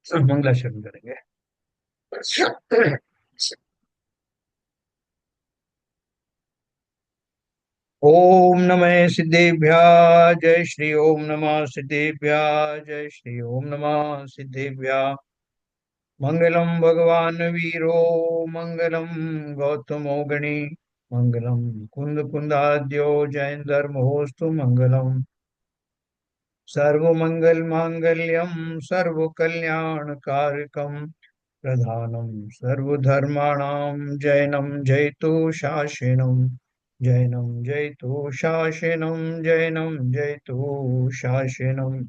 मंगलाचरण करेंगे। ओम नमः सिद्धेभ्यः जय श्री ओम नमः सिद्धेभ्यः जय श्री ओम नमः सिद्धेभ्यः। मंगलम भगवान वीरो मंगलम गौतमो गणी मंगलम कुंद कुंदाद्यो जयंदर्मोस्तु मंगलम। सर्वमंगल मांगल्यम सर्वकल्याणकारकम प्रधानम सर्वधर्माणां जैनम जयतु शासनम। जैनम जयतु शासनम जैनम जयतु शासनम।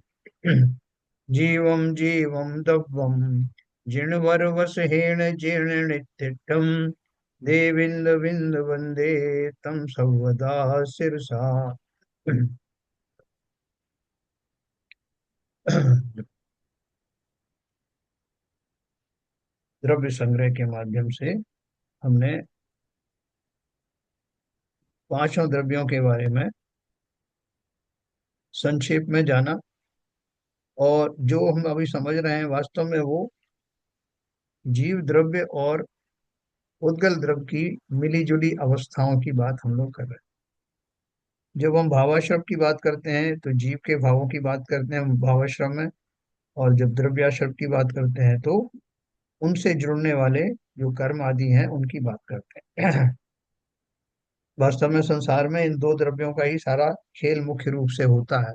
जीवं जीवं दव्वं जिणवरवसहेण जीर्णनित्यं देविन्द विन्द वन्दे तं सर्वदा शिरसा। द्रव्य संग्रह के माध्यम से हमने पांचों द्रव्यों के बारे में संक्षेप में जाना। और जो हम अभी समझ रहे हैं वास्तव में वो जीव द्रव्य और उद्गल द्रव्य की मिली जुली अवस्थाओं की बात हम लोग कर रहे हैं। जब हम भावाश्रम की बात करते हैं तो जीव के भावों की बात करते हैं हम भावाश्रम में। और जब द्रव्याश्रम की बात करते हैं तो उनसे जुड़ने वाले जो कर्म आदि हैं उनकी बात करते हैं। वास्तव में संसार में इन दो द्रव्यों का ही सारा खेल मुख्य रूप से होता है।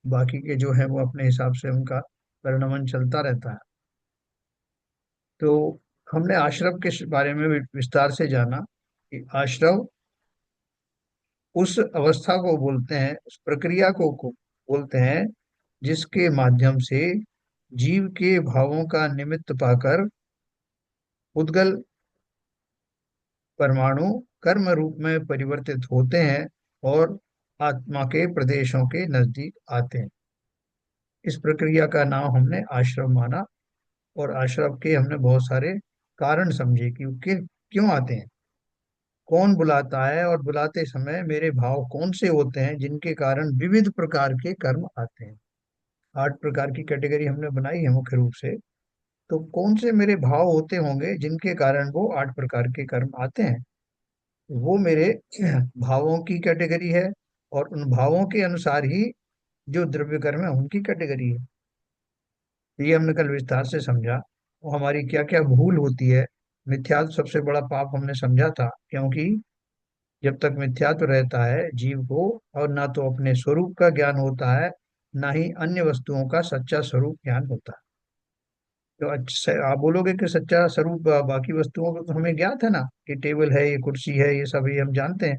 बाकी के जो है वो अपने हिसाब से उनका परिणमन चलता रहता है। तो हमने आश्रव के बारे में विस्तार से जाना कि आश्रव उस अवस्था को बोलते हैं, उस प्रक्रिया को बोलते हैं जिसके माध्यम से जीव के भावों का निमित्त पाकर उद्गल परमाणु कर्म रूप में परिवर्तित होते हैं और आत्मा के प्रदेशों के नजदीक आते हैं। इस प्रक्रिया का नाम हमने आश्रव माना। और आश्रव के हमने बहुत सारे कारण समझे कि क्यों आते हैं, कौन बुलाता है और बुलाते समय मेरे भाव कौन से होते हैं जिनके कारण विविध प्रकार के कर्म आते हैं। 8 प्रकार की कैटेगरी हमने बनाई है मुख्य रूप से। तो कौन से मेरे भाव होते होंगे जिनके कारण वो 8 प्रकार के कर्म आते हैं, वो मेरे भावों की कैटेगरी है। और उन भावों के अनुसार ही जो द्रव्य कर्म है उनकी कैटेगरी है। तो ये हमने कल विस्तार से समझा। वो हमारी क्या क्या भूल होती है। मिथ्यात्व सबसे बड़ा पाप हमने समझा था, क्योंकि जब तक मिथ्यात्व रहता है जीव को, और ना तो अपने स्वरूप का ज्ञान होता है ना ही अन्य वस्तुओं का सच्चा स्वरूप ज्ञान होता है। तो अच्छा आप बोलोगे कि सच्चा स्वरूप बाकी वस्तुओं का तो हमें ज्ञात है ना, कि टेबल है, ये कुर्सी है, ये सब ये हम जानते हैं।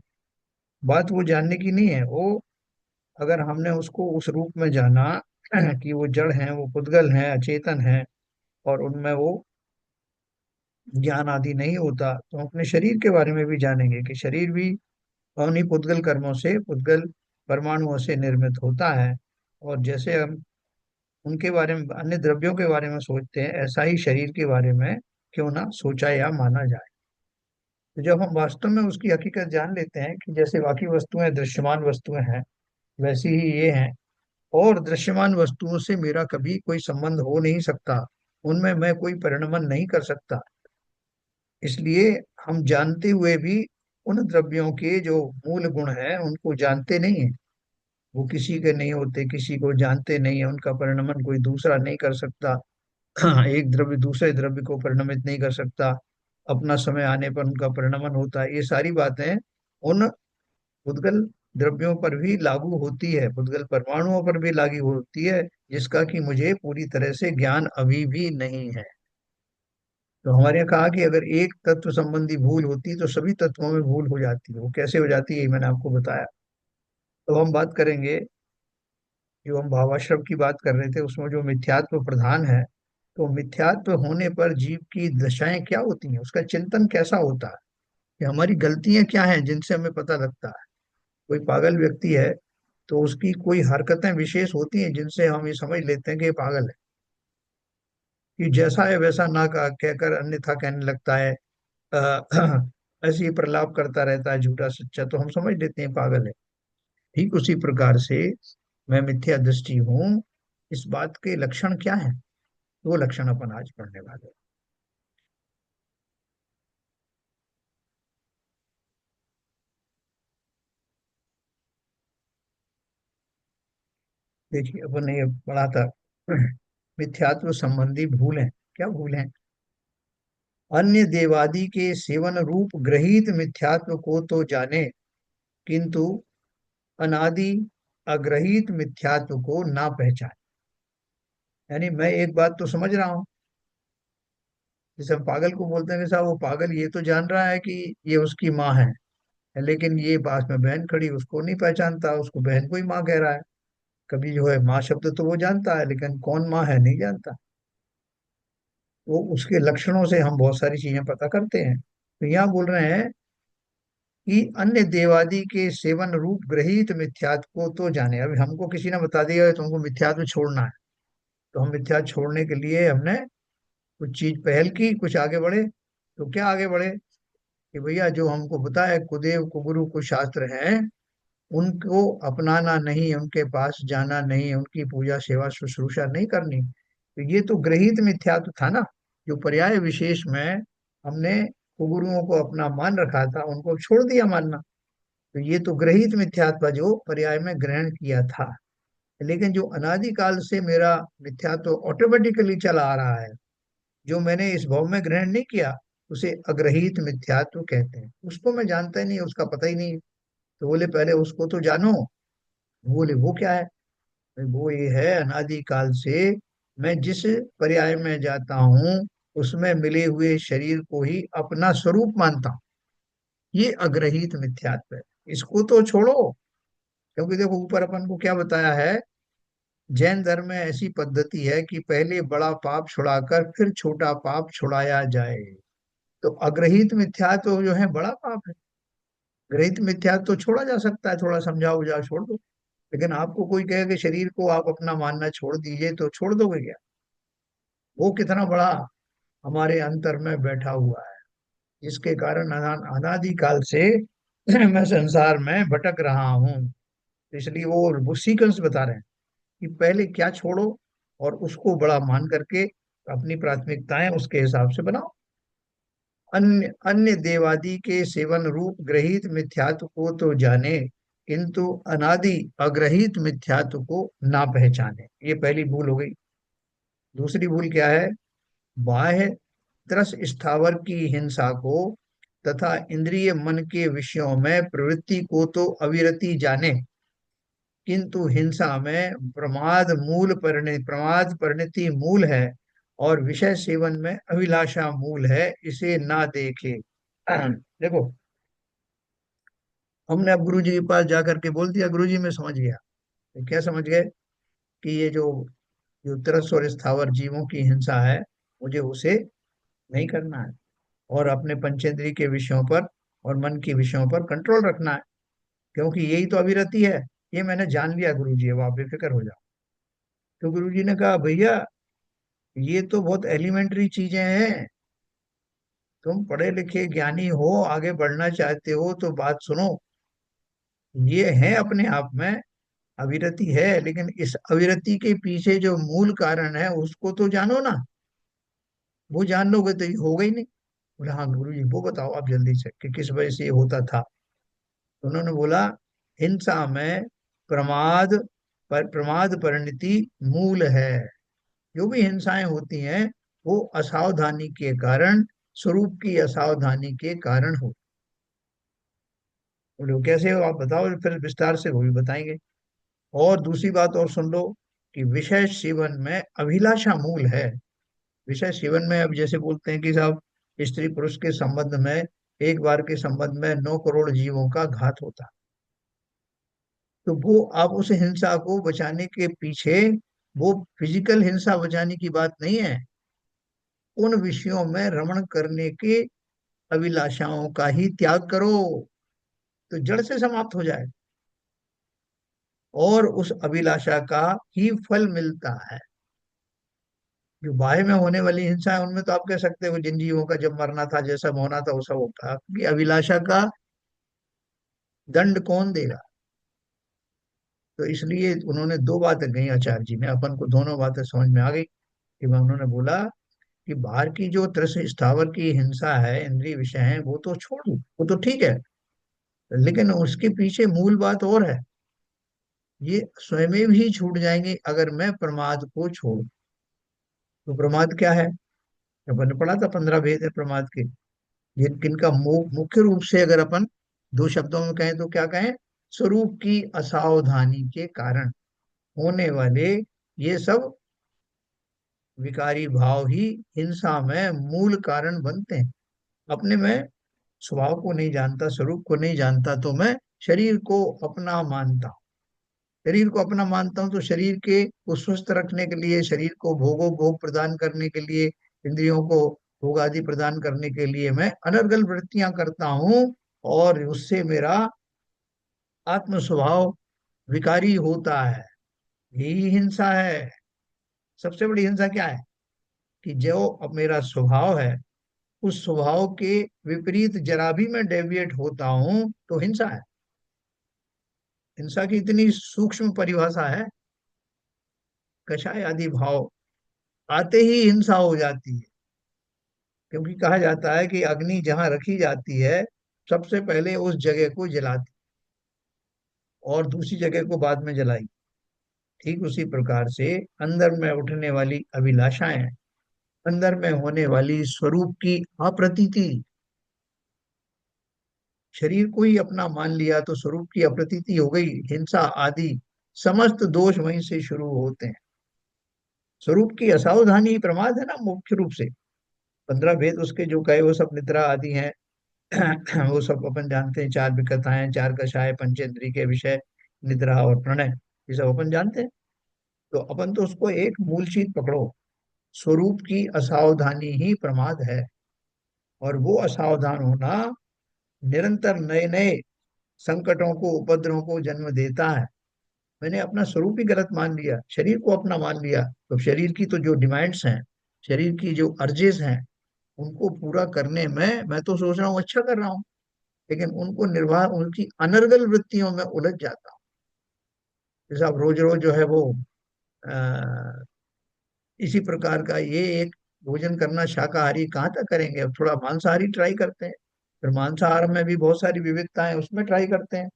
बात वो जानने की नहीं है। वो अगर हमने उसको उस रूप में जाना कि वो जड़ हैं, वो पुद्गल हैं, अचेतन हैं, और उनमें वो ज्ञान आदि नहीं होता, तो हम अपने शरीर के बारे में भी जानेंगे कि शरीर भी उन्हीं पुद्गल कर्मों से, पुद्गल परमाणुओं से निर्मित होता है। और जैसे हम उनके बारे में, अन्य द्रव्यों के बारे में सोचते हैं, ऐसा ही शरीर के बारे में क्यों ना सोचा या माना जाए। तो जब हम वास्तव में उसकी हकीकत जान लेते हैं कि जैसे बाकी वस्तुएं दृश्यमान वस्तुएं हैं, वैसी ही ये हैं। और दृश्यमान वस्तुओं से मेरा कभी कोई संबंध हो नहीं सकता, उनमें मैं कोई परिणमन नहीं कर सकता। इसलिए हम जानते हुए भी उन द्रव्यों के जो मूल गुण हैं उनको जानते नहीं हैं। वो किसी के नहीं होते, किसी को जानते नहीं है, उनका परिणमन कोई दूसरा नहीं कर सकता। एक द्रव्य दूसरे द्रव्य को परिणमित नहीं कर सकता। अपना समय आने पर उनका परिणमन होता है। ये सारी बातें उन पुद्गल द्रव्यों पर भी लागू होती है, पुद्गल परमाणुओं पर भी लागू होती है, जिसका कि मुझे पूरी तरह से ज्ञान अभी भी नहीं है। तो हमारे यहाँ कहा कि अगर एक तत्व संबंधी भूल होती तो सभी तत्वों में भूल हो जाती है। वो कैसे हो जाती है ये मैंने आपको बताया। तो हम बात करेंगे, जो हम भावाश्रम की बात कर रहे थे उसमें जो मिथ्यात्व प्रधान है, तो मिथ्यात्व होने पर जीव की दशाएं क्या होती हैं, उसका चिंतन कैसा होता है, कि हमारी गलतियां क्या हैं जिनसे हमें पता लगता है। कोई पागल व्यक्ति है तो उसकी कोई हरकतें विशेष होती हैं जिनसे हम ये समझ लेते हैं कि ये पागल है। कि जैसा है वैसा ना कहकर अन्यथा कहने लगता है, ऐसे ही प्रलाप करता रहता है झूठा सच्चा, तो हम समझ लेते हैं पागल है। ठीक उसी प्रकार से मैं मिथ्या दृष्टि हूँ, इस बात के लक्षण क्या है। वो लक्षण अपन आज पढ़ने वाले हैं। देखिए अपन ने ये पढ़ा था मिथ्यात्व संबंधी भूल है। क्या भूल है? अन्य देवादि के सेवन रूप ग्रहित मिथ्यात्व को तो जाने, किंतु अनादि अग्रहित मिथ्यात्व को ना पहचाने। यानी मैं एक बात तो समझ रहा हूँ, जैसे हम पागल को बोलते हैं कि साहब वो पागल ये तो जान रहा है कि ये उसकी माँ है, लेकिन ये पास में बहन खड़ी उसको नहीं पहचानता, उसको बहन को ही माँ कह रहा है। कभी जो है माँ शब्द तो वो जानता है, लेकिन कौन माँ है नहीं जानता। वो उसके लक्षणों से हम बहुत सारी चीजें पता करते हैं। तो यहाँ बोल रहे हैं कि अन्य देवादि के सेवन रूप ग्रहित मिथ्यात्व को तो जाने। अभी हमको किसी ने बता दिया है तुमको मिथ्यात्व छोड़ना है, तो हम मिथ्या छोड़ने के लिए हमने कुछ चीज पहल की, कुछ आगे बढ़े। तो क्या आगे बढ़े कि भैया जो हमको पता है कुदेव कुगुरु कुछ शास्त्र हैं, उनको अपनाना नहीं, उनके पास जाना नहीं, उनकी पूजा सेवा शुश्रूषा नहीं करनी। तो ये तो ग्रहित मिथ्यात्व था ना, जो पर्याय विशेष में हमने कुगुरुओं को अपना मान रखा था, उनको छोड़ दिया मानना। तो ये तो ग्रहित मिथ्यात्व जो पर्याय में ग्रहण किया था। लेकिन जो अनादिकाल से मेरा मिथ्यात्व ऑटोमेटिकली चला आ रहा है, जो मैंने इस भाव में ग्रहण नहीं किया, उसे अग्रहित मिथ्यात्व कहते हैं। उसको मैं जानता ही नहीं, उसका पता ही नहीं है। तो बोले पहले उसको तो जानो। बोले वो क्या है? वो ये है अनादिकाल से मैं जिस पर्याय में जाता हूँ उसमें मिले हुए शरीर को ही अपना स्वरूप मानता हूँ। ये अग्रहित मिथ्यात्व है। इसको तो छोड़ो, क्योंकि देखो ऊपर अपन को क्या बताया है। जैन धर्म में ऐसी पद्धति है कि पहले बड़ा पाप छुड़ाकर फिर छोटा पाप छुड़ाया जाए। तो अग्रहित मिथ्यात्व जो है बड़ा पाप है। ग्रहित मिथ्यात्व तो छोड़ा जा सकता है, थोड़ा समझाओ बुझाओ छोड़ दो। लेकिन आपको कोई कहे कि शरीर को आप अपना मानना छोड़ दीजिए, तो छोड़ दोगे क्या? वो कितना बड़ा हमारे अंतर में बैठा हुआ है, जिसके कारण अनादिकाल से मैं संसार में भटक रहा हूँ। इसलिए वो सीक्वेंस बता रहे हैं कि पहले क्या छोड़ो, और उसको बड़ा मान करके अपनी प्राथमिकताएं उसके हिसाब से बनाओ। अन्य अन्य देवादि के सेवन रूप ग्रहित मिथ्यात्व को तो जाने, किंतु अनादि अग्रहित मिथ्यात्व को ना पहचाने। ये पहली भूल हो गई। दूसरी भूल क्या है? बाह्य तरस स्थावर की हिंसा को तथा इंद्रिय मन के विषयों में प्रवृत्ति को तो अविरति जाने, किंतु हिंसा में प्रमाद परिणति मूल है, और विषय सेवन में अभिलाषा मूल है, इसे ना देखे। देखो, हमने अब गुरु जी के पास जाकर के बोल दिया गुरु जी मैं समझ गया। तो क्या समझ गए? कि ये जो जो तरस और स्थावर जीवों की हिंसा है, मुझे उसे नहीं करना है, और अपने पंचेंद्रिय के विषयों पर और मन के विषयों पर कंट्रोल रखना है, क्योंकि यही तो अभिरति है। ये मैंने जान लिया गुरु जी, अब आप बेफिक्र हो जाओ। तो गुरु जी ने कहा भैया ये तो बहुत एलिमेंट्री चीजें हैं। तुम पढ़े लिखे ज्ञानी हो, आगे बढ़ना चाहते हो तो बात सुनो। ये है अपने आप में अविरति है, लेकिन इस अविरति के पीछे जो मूल कारण है उसको तो जानो ना। वो जान लोगे तो ये होगा ही नहीं। बोले हाँ गुरु जी वो बताओ आप जल्दी से कि किस वजह से ये होता था। तो उन्होंने बोला हिंसा में प्रमाद प्रमाद परिणति मूल है। जो भी हिंसाएं होती हैं वो असावधानी के कारण, स्वरूप की असावधानी के कारण हो। बोले "वो कैसे हो आप बताओ फिर विस्तार से, वो भी बताएंगे। और दूसरी बात और सुन लो कि विषय सेवन में अभिलाषा मूल है। विषय सेवन में अब जैसे बोलते हैं कि साहब स्त्री पुरुष के संबंध में, एक बार के संबंध में 9 करोड़ जीवों का घात होता। तो वो आप उस हिंसा को बचाने के पीछे, वो फिजिकल हिंसा बचाने की बात नहीं है। उन विषयों में रमण करने के अभिलाषाओं का ही त्याग करो, तो जड़ से समाप्त हो जाए, और उस अभिलाषा का ही फल मिलता है। जो बाह्य में होने वाली हिंसा है उनमें तो आप कह सकते हो जिन जीवों का जब मरना था जैसा होना था वैसा होता, क्योंकि अभिलाषा का दंड कौन देगा। तो इसलिए उन्होंने दो बातें कही आचार्य जी ने, अपन को दोनों बातें समझ में आ गई। कि मैं उन्होंने बोला कि बाहर की जो तृष्ण स्थावर की हिंसा है, इंद्रिय विषय है, वो तो छोड़ दो, वो तो ठीक है, लेकिन उसके पीछे मूल बात और है। ये स्वयं ही छूट जाएंगे अगर मैं प्रमाद को छोड़। तो प्रमाद क्या है? अपन ने पढ़ा था 15 भेद है प्रमाद के। ये किनका मुख्य रूप से अगर अपन दो शब्दों में कहें तो क्या कहें? स्वरूप की असावधानी के कारण होने वाले ये सब विकारी भाव ही हिंसा में मूल कारण बनते हैं। अपने में स्वभाव को नहीं जानता, स्वरूप को नहीं जानता, तो मैं शरीर को अपना मानता हूँ। शरीर को अपना मानता हूँ तो शरीर के को स्वस्थ रखने के लिए, शरीर को भोग प्रदान करने के लिए, इंद्रियों को भोग आदि प्रदान करने के लिए मैं अनर्गल वृत्तियां करता हूँ, और उससे मेरा आत्म स्वभाव विकारी होता है। यही हिंसा है। सबसे बड़ी हिंसा क्या है? कि जो अब मेरा स्वभाव है, उस स्वभाव के विपरीत जरा भी मैं डेविएट होता हूं तो हिंसा है। हिंसा की इतनी सूक्ष्म परिभाषा है। कषाय आदि भाव आते ही हिंसा हो जाती है। क्योंकि कहा जाता है कि अग्नि जहां रखी जाती है, सबसे पहले उस जगह को जलाती और दूसरी जगह को बाद में जलाई। ठीक उसी प्रकार से अंदर में उठने वाली अभिलाषाएं, अंदर में होने वाली स्वरूप की अप्रतीति, शरीर को ही अपना मान लिया तो स्वरूप की अप्रतीति हो गई, हिंसा आदि समस्त दोष वहीं से शुरू होते हैं। स्वरूप की असावधानी ही प्रमाद है ना, मुख्य रूप से। 15 भेद उसके जो कहे वो सब निद्रा आदि हैं। वो सब अपन जानते हैं, चार विकताएं, चार कषाय, पंचेंद्रिय के विषय, निद्रा और प्रणय, ये सब अपन जानते हैं। तो अपन तो उसको एक मूल चीज पकड़ो, स्वरूप की असावधानी ही प्रमाद है। और वो असावधान होना निरंतर नए नए संकटों को, उपद्रवों को जन्म देता है। मैंने अपना स्वरूप ही गलत मान लिया, शरीर को अपना मान लिया, तो शरीर की तो जो डिमांड्स हैं, शरीर की जो अर्जेस हैं, उनको पूरा करने में मैं तो सोच रहा हूँ अच्छा कर रहा हूँ, लेकिन उनको निर्वाह उनकी अनर्गल वृत्तियों में उलझ जाता हूँ। जैसे आप रोज रोज जो है वो आ, इसी प्रकार का ये एक भोजन करना, शाकाहारी कहाँ तक करेंगे? अब थोड़ा मांसाहारी ट्राई करते हैं, फिर मांसाहार में भी बहुत सारी विविधताएं, उसमें ट्राई करते हैं।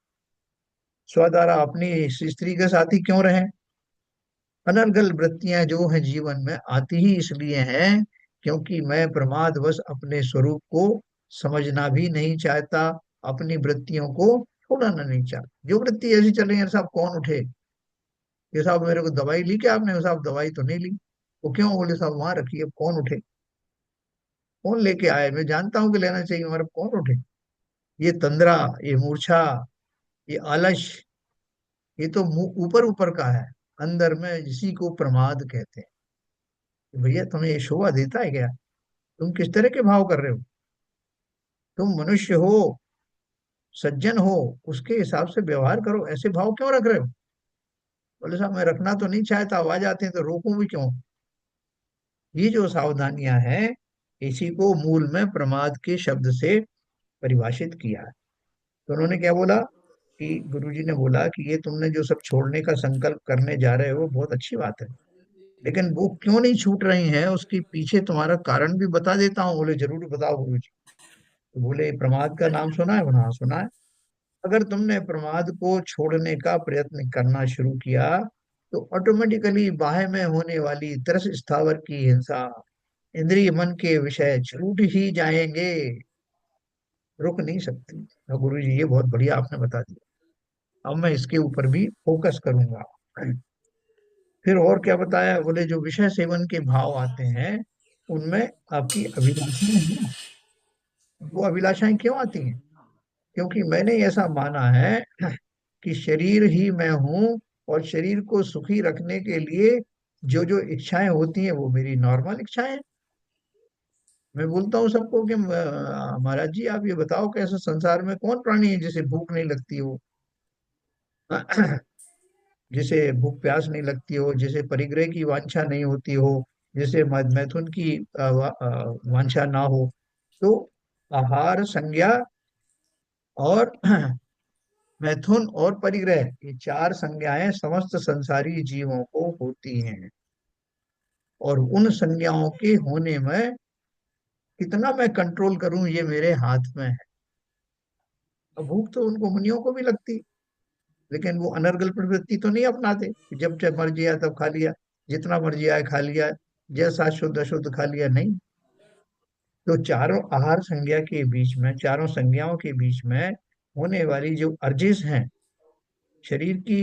स्वद्वारा अपनी स्त्री के साथ ही क्यों रहें? अनर्गल वृत्तियां जो है जीवन में आती ही इसलिए हैं क्योंकि मैं प्रमादवश अपने स्वरूप को समझना भी नहीं चाहता, अपनी वृत्तियों को छोड़ना नहीं चाहता। जो वृत्ति ऐसी चल रही है, साहब कौन उठे? ये साहब मेरे को दवाई ली क्या आपने? साहब दवाई तो नहीं ली। वो क्यों? बोले साहब वहां रखी, अब कौन उठे? कौन लेके आए? मैं जानता हूँ कि लेना चाहिए मगर अब कौन उठे? ये तंद्रा, ये मूर्छा, ये आलस, ये तो मुंह ऊपर ऊपर का है, अंदर में इसी को प्रमाद कहते हैं। भैया तुम्हें ये शोभा देता है क्या? तुम किस तरह के भाव कर रहे हो? तुम मनुष्य हो, सज्जन हो, उसके हिसाब से व्यवहार करो, ऐसे भाव क्यों रख रहे हो? बोले साहब मैं रखना तो नहीं चाहता, आवाज आते हैं तो रोकूं भी क्यों? ये जो सावधानियां हैं, इसी को मूल में प्रमाद के शब्द से परिभाषित किया है। तो उन्होंने क्या बोला कि गुरुजी ने बोला कि ये तुमने जो सब छोड़ने का संकल्प करने जा रहे हो बहुत अच्छी बात है, लेकिन वो क्यों नहीं छूट रही है उसके पीछे तुम्हारा कारण भी बता देता हूँ। बोले जरूर बताओ गुरुजी। तो बोले प्रमाद का नाम सुना है? बोला हाँ सुना है। अगर तुमने प्रमाद को छोड़ने का प्रयत्न करना शुरू किया तो ऑटोमेटिकली बाह्य में होने वाली तरस स्थावर की हिंसा, इंद्रिय मन के विषय छूट ही जाएंगे, रुक नहीं सकती। तो गुरु जी ये बहुत बढ़िया आपने बता दिया, अब मैं इसके ऊपर भी फोकस करूंगा। फिर और क्या बताया? बोले जो विषय सेवन के भाव आते हैं उनमें आपकी अभिलाषाएं हैं ना, वो अभिलाषाएं क्यों आती हैं? क्योंकि मैंने ऐसा माना है कि शरीर ही मैं हूँ, और शरीर को सुखी रखने के लिए जो जो इच्छाएं होती हैं वो मेरी नॉर्मल इच्छाएं हैं। मैं बोलता हूँ सबको कि महाराज जी आप ये बताओ कि ऐसा संसार में कौन प्राणी है जिसे भूख नहीं लगती हो, जिसे भूख प्यास नहीं लगती हो, जिसे परिग्रह की वांछा नहीं होती हो, जिसे मैथुन की वांछा ना हो। तो आहार, संज्ञा और मैथुन और परिग्रह, ये चार संज्ञाएं समस्त संसारी जीवों को होती हैं। और उन संज्ञाओं के होने में कितना मैं कंट्रोल करूं ये मेरे हाथ में है। अब भूख तो उनको मुनियों को भी लगती, लेकिन वो अनर्गल प्रवृत्ति तो नहीं अपनाते कि जब जब मर्जी आया तब खा लिया, जितना मर्जी आया खा लिया, जैसा शुद्ध अशुद्ध खा लिया, नहीं। तो चारों आहार संज्ञा के बीच में, चारों संज्ञाओं के बीच में होने वाली जो अर्जिस हैं, शरीर की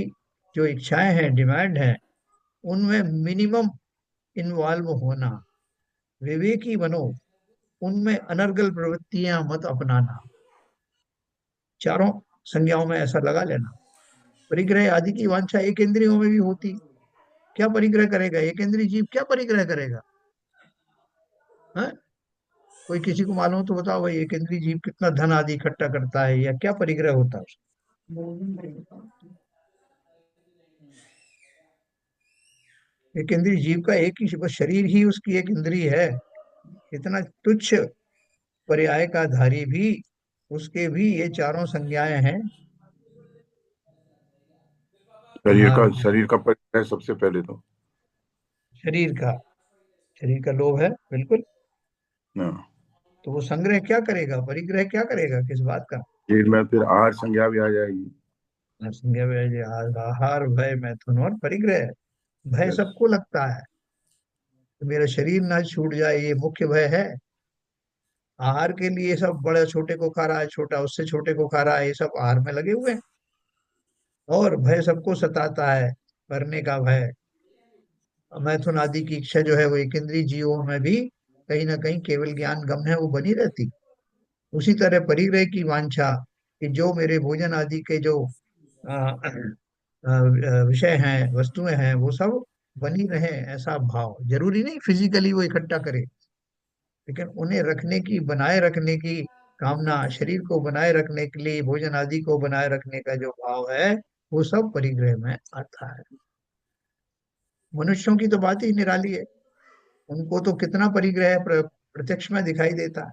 जो इच्छाएं हैं, डिमांड है, उनमें मिनिमम इन्वॉल्व होना, विवेकी बनो, उनमें अनर्गल प्रवृत्तियां मत अपनाना। चारों संज्ञाओं में ऐसा लगा लेना। परिग्रह आदि की वांछा एक इंद्रियों में भी होती, क्या परिग्रह करेगा एक इंद्रिय जीव, क्या परिग्रह करेगा? है? कोई किसी को मालूम हो तो बताओ भाई, एक इंद्रिय जीव कितना धन आदि इकट्ठा करता है, या क्या परिग्रह होता है उसका? एक इंद्रिय जीव का एक ही बस शरीर ही उसकी एक इंद्रिय है। इतना तुच्छ पर्याय का धारी भी, उसके भी ये चारों संज्ञाएं हैं। हाँ, शरीर का परिचय है सबसे पहले तो। शरीर का, शरीर का लोभ है बिल्कुल। हाँ। तो वो संग्रह क्या करेगा, परिग्रह क्या करेगा, किस बात का? शरीर में फिर आहार संज्ञा भी आ जाएगी। संज्ञा व्यय, आहार, भय, मैथुन और परिग्रह। भय यस। सबको लगता है, तो मेरा शरीर ना छूट जाए ये मुख्य भय है। आहार के लिए सब बड़े छोटे को खा रहा है, छोटा उससे छोटे को खा रहा है, ये सब आहार में लगे हुए हैं। और भय सबको सताता है, मरने का भय। मैथुन आदि की इच्छा जो है वो एक इंद्रिय जीवों में भी कहीं ना कहीं केवल ज्ञान गम है, वो बनी रहती। उसी तरह परिग्रह की वांछा, कि जो मेरे भोजन आदि के जो विषय हैं, वस्तुएं हैं, वो सब बनी रहे, ऐसा भाव जरूरी नहीं फिजिकली वो इकट्ठा करे, लेकिन उन्हें रखने की, बनाए रखने की कामना, शरीर को बनाए रखने के लिए भोजन आदि को बनाए रखने का जो भाव है, वो सब परिग्रह में आता है। मनुष्यों की तो बात ही निराली है। उनको तो कितना परिग्रह प्रत्यक्ष में दिखाई देता है।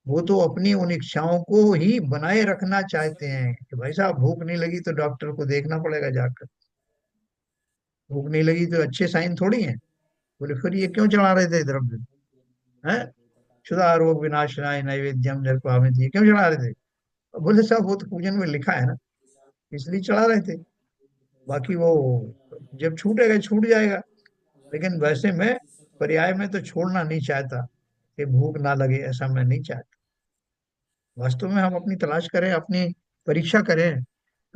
वो तो अपनी उन इच्छाओं को ही बनाए रखना चाहते हैं कि भाई साहब भूख नहीं लगी तो डॉक्टर को देखना पड़ेगा जाकर। भूख नहीं लगी तो अच्छे साइन थोड़ी हैं। बोले फिर ये क्यों चढ़ा रहे थे द्रव्य? है, क्षुधा रोग विनाशनाय नैवेद्यम निर्वापित, ये क्यों चढ़ा रहे थे? बोले साहब वो तो पूजन में लिखा है ना, इसलिए चढ़ा रहे थे। बाकी वो जब छूटेगा छूट जाएगा। लेकिन वैसे मैं पर्याय में तो छोड़ना नहीं चाहता, कि भूख ना लगे, ऐसा मैं नहीं चाहता। वास्तव में हम अपनी तलाश करें, अपनी परीक्षा करें,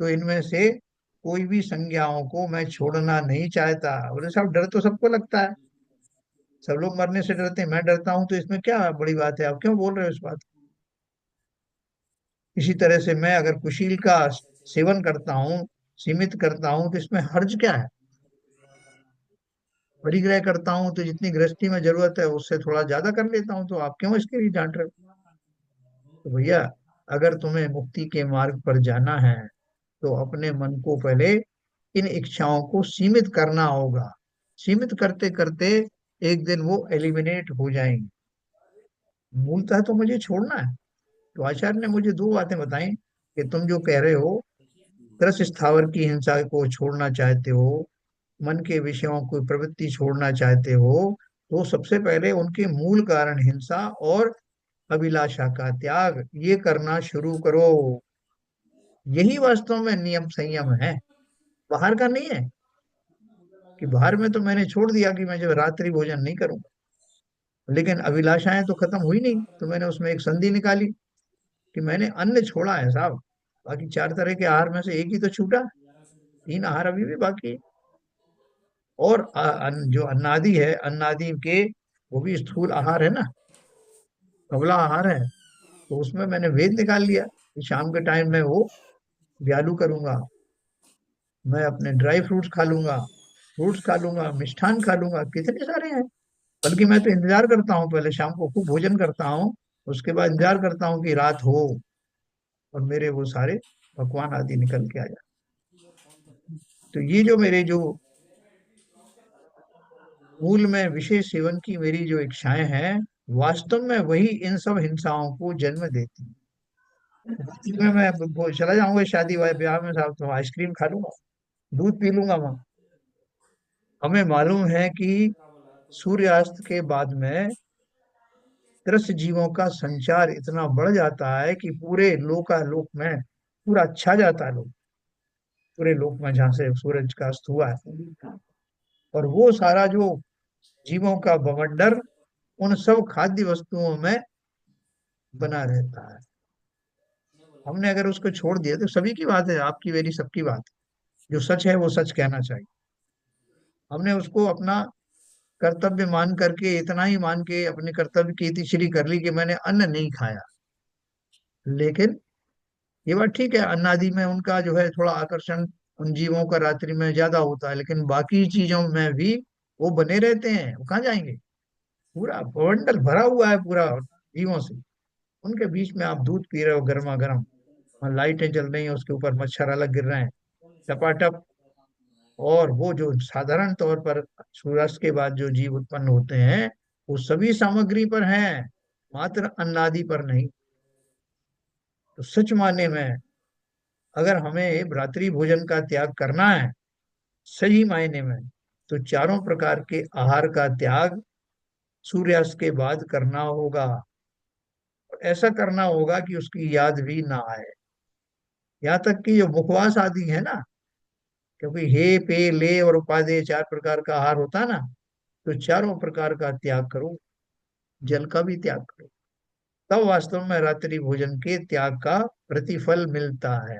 तो इनमें से कोई भी संज्ञाओं को मैं छोड़ना नहीं चाहता। बोले साहब डर तो सबको लगता है, सब लोग मरने से डरते हैं, मैं डरता हूं, तो इसमें क्या बड़ी बात है, आप क्यों बोल रहे हो इस बात को? इसी तरह से मैं अगर कुशील का सेवन करता हूँ, सीमित करता हूँ, तो इसमें हर्ज क्या है? परिग्रह करता हूँ तो जितनी गृहस्थी में जरूरत है उससे थोड़ा ज्यादा कर लेता हूँ, तो आप क्यों इसके लिए डांट रहे हो? तो भैया, अगर तुम्हें मुक्ति के मार्ग पर जाना है, तो अपने मन को पहले इन इच्छाओं को सीमित करना होगा। सीमित करते करते एक दिन वो एलिमिनेट हो जाएंगे। मूलतः तो मुझे छोड़ना है। तो आचार्य ने मुझे दो बातें बताई, कि तुम जो कह रहे हो, रस स्थावर की हिंसा को छोड़ना चाहते हो, मन के विषयों को प्रवृत्ति छोड़ना चाहते हो, तो सबसे पहले उनके मूल कारण हिंसा और अभिलाषा का त्याग ये करना शुरू करो। यही वास्तव में नियम संयम है, बाहर का नहीं है। कि बाहर में तो मैंने छोड़ दिया कि मैं जो रात्रि भोजन नहीं करूंगा, लेकिन अभिलाषाएं तो खत्म हुई नहीं, तो मैंने उसमें एक संधि निकाली कि मैंने अन्न छोड़ा है साहब। बाकी चार तरह के आहार में से एक ही तो छूटा, तीन आहार अभी भी बाकी है। और जो अन्नादि है, अन्नादि के वो भी स्थूल आहार है ना, कबला आहार है। तो उसमें मैंने वेद निकाल लिया कि शाम के टाइम में वो ब्यालू करूंगा, मैं अपने ड्राई फ्रूट्स खा लूंगा, फ्रूट्स खा लूंगा, मिष्ठान खा लूंगा, कितने सारे हैं। बल्कि मैं तो इंतजार करता हूँ, पहले शाम को खूब भोजन करता हूँ, उसके बाद इंतजार करता हूँ कि रात हो और मेरे वो सारे पकवान आदि निकल के आ जाए। तो ये जो मेरे जो मूल में विशेष सेवन की मेरी जो इच्छाएं हैं, वास्तव में वही इन सब हिंसाओं को जन्म देती हैं। इसमें मैं वो चला जाऊंगा शादी वाले ब्याह में साहब, तो आइसक्रीम खा लूंगा, दूध पी लूंगा वहां। हमें मालूम है कि सूर्यास्त के बाद में त्रस्त जीवों का संचार इतना बढ़ जाता है कि पूरे लोकालोक में पूरा छा जाता है लोग, पूरे लोक में जहाँ से सूरज का अस्त हुआ है। और वो सारा जो जीवों का बवंडर उन सब खाद्य वस्तुओं में बना रहता है। हमने अगर उसको छोड़ दिया तो सभी की बात है, आपकी मेरी सबकी बात है। जो सच है वो सच कहना चाहिए। हमने उसको अपना कर्तव्य मान करके, इतना ही मान के अपने कर्तव्य की इतिश्री कर ली कि मैंने अन्न नहीं खाया। लेकिन ये बात ठीक है, अन्नादि में उनका जो है थोड़ा आकर्षण उन जीवों का रात्रि में ज्यादा होता है, लेकिन बाकी चीजों में भी वो बने रहते हैं, वो कहाँ जाएंगे। पूरा बवंडर भरा हुआ है पूरा जीवों से। उनके बीच में आप दूध पी रहे हो गर्मा गर्म, और लाइटें जल रही हैं, उसके ऊपर मच्छर अलग गिर रहे हैं टपाटप। और वो जो साधारण तौर पर सूर्यास्त के बाद जो जीव उत्पन्न होते हैं वो सभी सामग्री पर हैं, मात्र अन्नादि पर नहीं। तो सच माने में अगर हमें रात्रि भोजन का त्याग करना है सही मायने में, तो चारों प्रकार के आहार का त्याग सूर्यास्त के बाद करना होगा। और ऐसा करना होगा कि उसकी याद भी ना आए। यहाँ तक कि जो मुखवास आदि है ना, क्योंकि हे पे ले और उपादेय चार प्रकार का आहार होता है ना, तो चारों प्रकार का त्याग करो, जल का भी त्याग करो। तब वास्तव में रात्रि भोजन के त्याग का प्रतिफल मिलता है।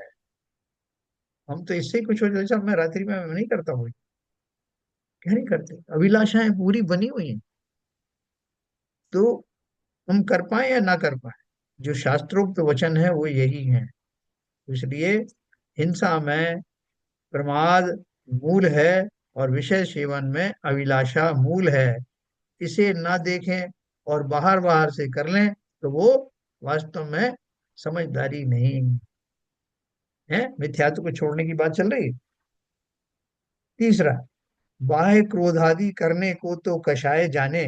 हम तो इससे ही कुछ हो जाए, मैं रात्रि में नहीं करता हूँ, क्या नहीं करते, अभिलाषाएं पूरी बनी हुई हैं। तो हम कर पाए या ना कर पाए, जो शास्त्रोक्त वचन है वो यही है। इसलिए हिंसा में प्रमाद मूल है, और विषय सेवन में अभिलाषा मूल है। इसे ना देखें और बाहर बाहर से कर लें तो वो वास्तव में समझदारी नहीं है। मिथ्यात्व को छोड़ने की बात चल रही है। तीसरा, बाह्य क्रोधादि करने को तो कषाय जाने,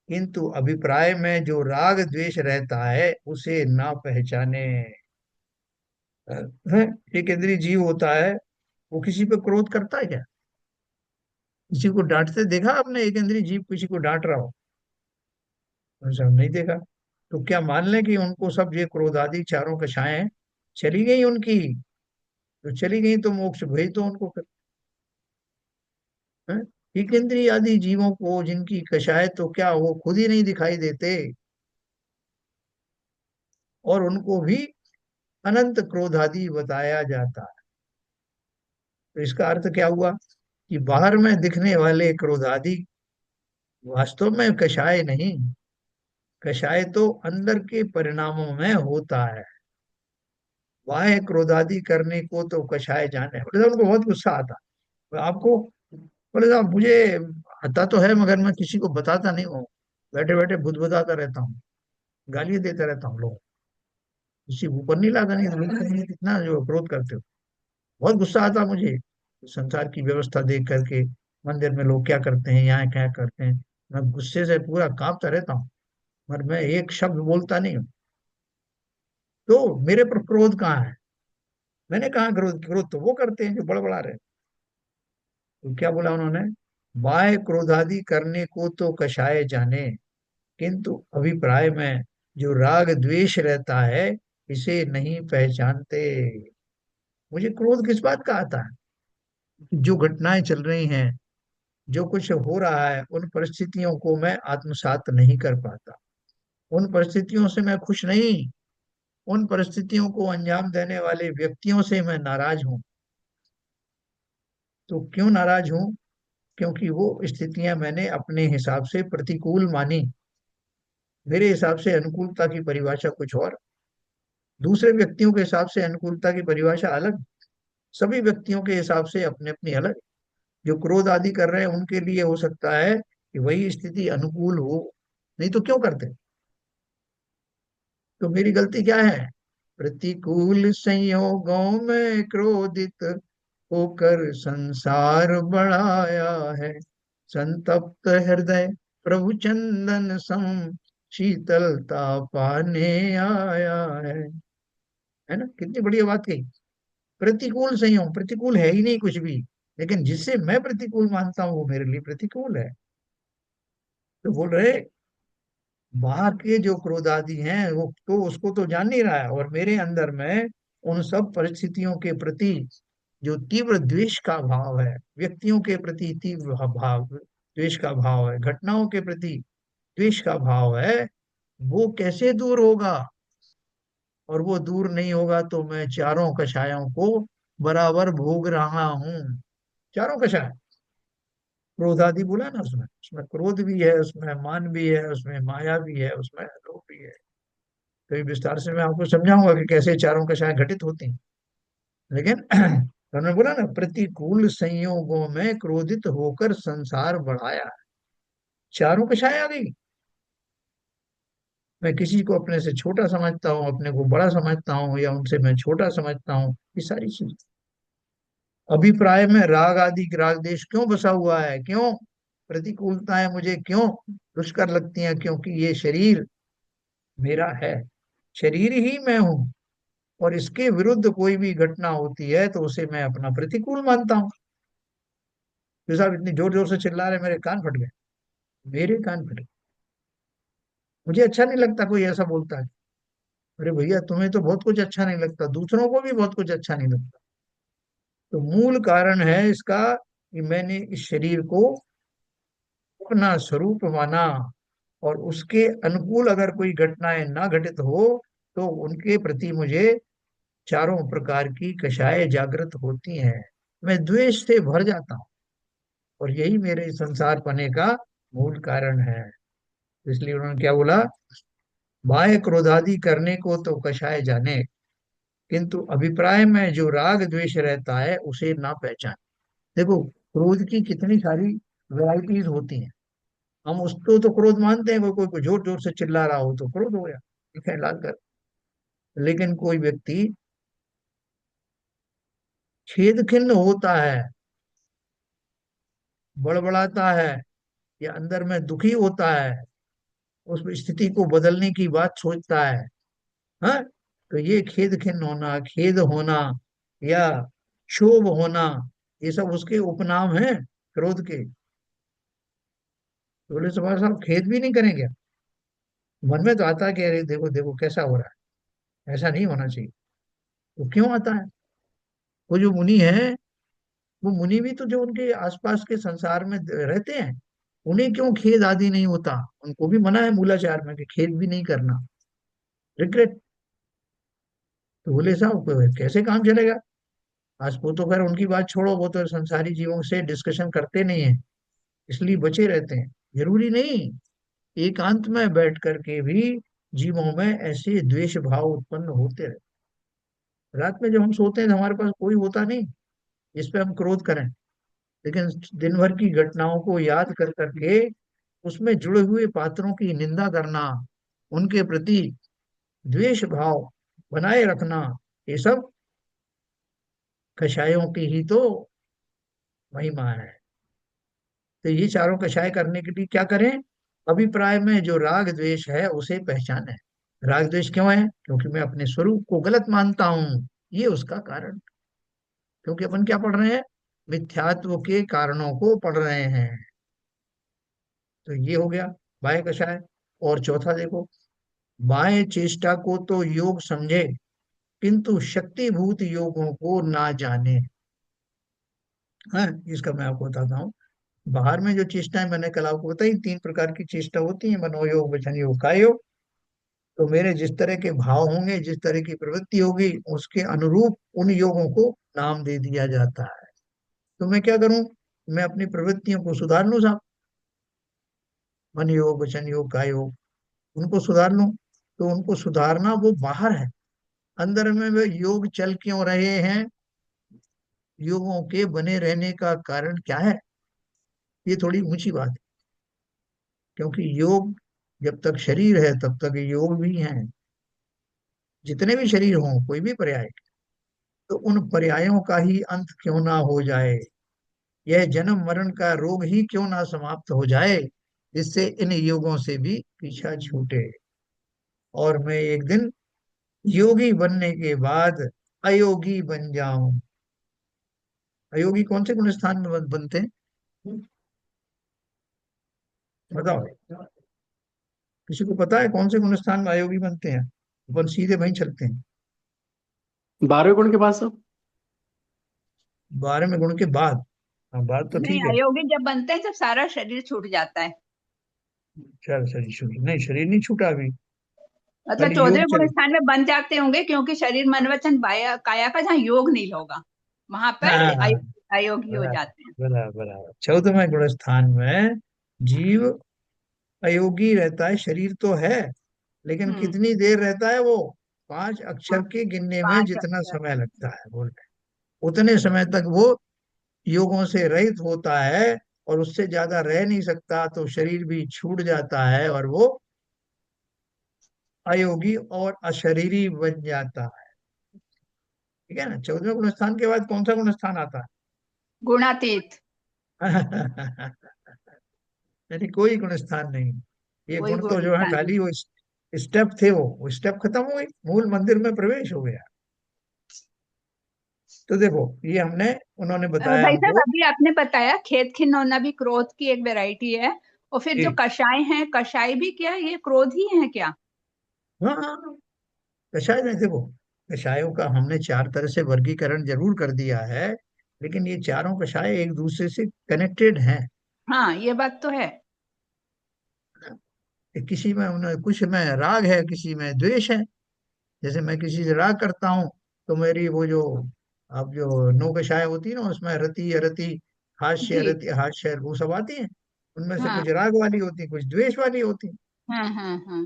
किंतु अभिप्राय में जो राग द्वेष रहता है उसे ना पहचाने। है, एक इंद्रिय जीव होता है, वो किसी पे क्रोध करता है क्या? किसी को डांटते देखा आपने? एक इंद्रिय जीव किसी को डांट रहा हो? ऐसा नहीं देखा। तो क्या मान लें कि उनको सब ये क्रोध आदि चारों कषाएं चली गई उनकी? तो चली गई तो मोक्ष भेज दो उनको फिर। हैं? एक इंद्रिय आदि जीवों को जिनकी कषाय, तो क्या वो खुद ही नहीं दिखाई देते? और उनको भी अनंत क्रोध आदि बताया जाता है। तो इसका अर्थ क्या हुआ कि बाहर में दिखने वाले क्रोध आदि वास्तव में कषाय नहीं, कषाय तो अंदर के परिणामों में होता है। बाह्य क्रोधादि करने को तो कषाय जाने, बोले साहब उनको बहुत गुस्सा आता। तो आपको, बोले साहब मुझे आता तो है मगर मैं किसी को बताता नहीं हूँ, बैठे बैठे बुदबुदाता रहता हूँ, गाली देता रहता हूँ लोगों को, किसी ऊपर नहीं लाता, नहीं तो लोग कहेंगे कितना जो क्रोध करते हो। बहुत गुस्सा आता मुझे संसार की व्यवस्था देख करके, मंदिर में लोग क्या करते हैं, यहाँ क्या करते हैं। मैं गुस्से से पूरा कांपता रहता हूँ, मगर मैं एक शब्द बोलता नहीं हूँ। तो मेरे पर क्रोध कहाँ है? मैंने कहा क्रोध? क्रोध तो वो करते हैं जो बड़बड़ा रहे हैं। तो क्या बोला उन्होंने? बाह्य क्रोधादि करने को तो कषाय जाने, किंतु अभिप्राय में जो राग द्वेष रहता है इसे नहीं पहचानते। मुझे क्रोध किस बात का आता है? जो घटनाएं चल रही हैं, जो कुछ हो रहा है, उन परिस्थितियों को मैं आत्मसात नहीं कर पाता। उन परिस्थितियों से मैं खुश नहीं, उन परिस्थितियों को अंजाम देने वाले व्यक्तियों से मैं नाराज हूँ। तो क्यों नाराज हूँ? क्योंकि वो स्थितियां मैंने अपने हिसाब से प्रतिकूल मानी। मेरे हिसाब से अनुकूलता की परिभाषा कुछ और, दूसरे व्यक्तियों के हिसाब से अनुकूलता की परिभाषा अलग। सभी व्यक्तियों के हिसाब से अपने अपनी अलग। जो क्रोध आदि कर रहे हैं उनके लिए हो सकता है कि वही स्थिति अनुकूल हो, नहीं तो क्यों करते? तो मेरी गलती क्या है? प्रतिकूल संयोगों में क्रोधित होकर संसार बढ़ाया है, संतप्त हृदय प्रभु चंदन सम शीतलता पाने आया है ना? कितनी बढ़िया बात कही। प्रतिकूल संयोग, प्रतिकूल है ही नहीं कुछ भी, लेकिन जिससे मैं प्रतिकूल मानता हूँ वो मेरे लिए प्रतिकूल है। तो बोल रहे बाहर के जो क्रोधादि हैं वो तो उसको तो जान नहीं रहा है, और मेरे अंदर में उन सब परिस्थितियों के प्रति जो तीव्र द्वेष का भाव है, व्यक्तियों के प्रति तीव्र भाव, द्वेष का भाव है, घटनाओं के प्रति द्वेष का भाव है, वो कैसे दूर होगा? और वो दूर नहीं होगा तो मैं चारों कषायों को बराबर भोग रहा हूँ। चारों कषाय, क्रोधादि बोला ना, उसमें उसमें क्रोध भी है, उसमें मान भी है, उसमें माया भी है, उसमें लोभ भी है। कई विस्तार से मैं आपको समझाऊंगा कि कैसे चारों कषाय घटित होती हैं। लेकिन तो उन्होंने बोला ना, प्रतिकूल संयोगों में क्रोधित होकर संसार बढ़ाया। चारों कषाय आ गई। मैं किसी को अपने से छोटा समझता हूँ, अपने को बड़ा समझता हूँ, या उनसे मैं छोटा समझता हूँ, ये सारी चीज। अभिप्राय में राग आदि राग देश क्यों बसा हुआ है? क्यों प्रतिकूलताएं मुझे क्यों दुष्कर लगती हैं? क्योंकि ये शरीर मेरा है, शरीर ही मैं हूँ, और इसके विरुद्ध कोई भी घटना होती है तो उसे मैं अपना प्रतिकूल मानता हूँ। तो साहब इतनी जोर जोर से चिल्ला रहे, मेरे कान फट गए, मेरे कान फट गए। मुझे अच्छा नहीं लगता कोई ऐसा बोलता है। अरे भैया, तुम्हें तो बहुत कुछ अच्छा नहीं लगता, दूसरों को भी बहुत कुछ अच्छा नहीं लगता। तो मूल कारण है इसका कि मैंने इस शरीर को अपना स्वरूप माना, और उसके अनुकूल अगर कोई घटनाएं ना घटित हो तो उनके प्रति मुझे चारों प्रकार की कषाय जागृत होती हैं। मैं द्वेष से भर जाता हूँ, और यही मेरे संसार पने का मूल कारण है। इसलिए उन्होंने क्या बोला, बाह्य क्रोधादि करने को तो कषाय जाने, किंतु अभिप्राय में जो राग द्वेष रहता है उसे ना पहचान। देखो, क्रोध की कितनी सारी वैरायटीज होती हैं। हम उसको तो क्रोध मानते हैं, कोई कोई जोर जोर से चिल्ला रहा हो तो क्रोध हो गया, ठीक है, लाल कर। लेकिन कोई व्यक्ति खेद खिन्न होता है, बड़बड़ाता है, या अंदर में दुखी होता है, उस स्थिति को बदलने की बात सोचता है, हाँ, तो ये खेद खिन्न होना, खेद होना, या क्षोभ होना, ये सब उसके उपनाम हैं क्रोध के। तो बोले सुभाष साहब, खेद भी नहीं करेंगे? मन में तो आता है कि अरे देखो देखो कैसा हो रहा है, ऐसा नहीं होना चाहिए। तो क्यों आता है? वो जो मुनि है, वो मुनि भी तो जो उनके आसपास के संसार में रहते हैं, उन्हें क्यों खेद आदि नहीं होता? उनको भी मना है मूलाचार में कि खेद भी नहीं करना, रिग्रेट। तो बोले साहब कैसे काम चलेगा? आज वो तो खैर उनकी बात छोड़ो, वो तो संसारी जीवों से डिस्कशन करते नहीं है, इसलिए बचे रहते हैं। जरूरी नहीं, एकांत में बैठ करके भी जीवों में ऐसे द्वेष भाव उत्पन्न होते रहे। रात में जब हम सोते हैं तो हमारे पास कोई होता नहीं जिस पे हम क्रोध करें, लेकिन दिन भर की घटनाओं को याद कर करके उसमें जुड़े हुए पात्रों की निंदा करना, उनके प्रति द्वेष भाव बनाए रखना, ये सब कषायों की ही तो महिमा है। तो ये चारों कषाय करने के लिए क्या करें? अभिप्राय में जो राग द्वेष है उसे पहचाने। राग द्वेष क्यों है? क्योंकि मैं अपने स्वरूप को गलत मानता हूं, ये उसका कारण। क्योंकि अपन क्या पढ़ रहे हैं? मिथ्यात्व के कारणों को पढ़ रहे हैं। तो ये हो गया बाह्य कषाय। और चौथा देखो, बाह्य चेष्टा को तो योग समझे, किंतु शक्तिभूत योगों को ना जाने। हाँ, इसका मैं आपको बताता हूँ। बाहर में जो चेष्टाएं मैंने कल आपको बताई, तीन प्रकार की चेष्टा होती है, मनोयोग, वचन योग, काय योग। तो मेरे जिस तरह के भाव होंगे, जिस तरह की प्रवृत्ति होगी, उसके अनुरूप उन योगों को नाम दे दिया जाता है। तो मैं क्या करूं? मैं अपनी प्रवृत्तियों को सुधार लूं साहब, मन योग, वचन योग, काय योग, उनको सुधार लूं। तो उनको सुधारना वो बाहर है, अंदर में वे योग चल क्यों रहे हैं? योगों के बने रहने का कारण क्या है? ये थोड़ी ऊंची बात है, क्योंकि योग, जब तक शरीर है तब तक योग भी है। जितने भी शरीर हों, कोई भी पर्याय, तो उन पर्यायों का ही अंत क्यों ना हो जाए? यह जन्म मरण का रोग ही क्यों ना समाप्त हो जाए, जिससे इन योगों से भी पीछा छूटे, और मैं एक दिन योगी बनने के बाद अयोगी बन जाऊं। अयोगी कौन से गुण स्थान में बनते हैं? बताओ, किसी को पता है कौन से गुण स्थान में अयोगी बनते हैं? अपन सीधे वहीं चलते हैं। 12वें गुण के बाद सब। 12वें गुण के बाद? हाँ, बात तो नहीं, ठीक है। अयोगी जब बनते हैं जब सारा शरीर छूट जाता है। चल, शरीर छूट नहीं, शरीर नहीं छूटा अभी, मतलब खाली योग 14वें गुण चल। स्थान में बन जाते होंगे, क्योंकि शरीर मन वचन काया का जहाँ योग नहीं होगा वहां पर हाँ, अयोगी हो बराबर जाते हैं। बराबर बराबर। 14वें गुण स्थान में जीव अयोगी रहता है, शरीर तो है, लेकिन हम्म। कितनी देर रहता है वो? 5 अक्षर हाँ, के गिनने में 5 अक्षर। जितना समय लगता है, बोल रहे हैं, उतने समय तक वो योगों से रहित होता है, और उससे ज्यादा रह नहीं सकता, तो शरीर भी छूट जाता है और वो अयोगी और अशरीरी बन जाता है। ठीक है ना? 14वें गुण स्थान के बाद कौन सा गुण स्थान आता गुणातीत। है? यानी कोई गुण स्थान नहीं। ये कोई गुण तो गुण जो है स्थान नहीं। खाली वो स्टेप थे, वो स्टेप खत्म हो गई, मूल मंदिर में प्रवेश हो गया। तो देखो, ये हमने, उन्होंने बताया भाई साहब, हमको। अभी आपने बताया खेत खिनौना भी क्रोध की एक वैरायटी है, और फिर जो जी। कषाय हैं, कषाय भी क्या ये क्रोध ही है क्या? हाँ हाँ हाँ। कषाय में देखो, कषायों का हमने 4 तरह से वर्गीकरण जरूर कर दिया है, लेकिन ये चारों कषाय एक दूसरे से कनेक्टेड हैं। हाँ, ये बात तो है। किसी में उन्हें, कुछ में राग है, किसी में द्वेष है। जैसे मैं किसी से राग करता हूँ, तो मेरी वो जो, अब जो नौ कषाय होती है ना, उसमें रति अरति, हास्य जी। रति हास्य, वो सब आती हैं। उनमें से हाँ, कुछ राग वाली होती है, कुछ द्वेष वाली होती हाँ, हाँ, हाँ।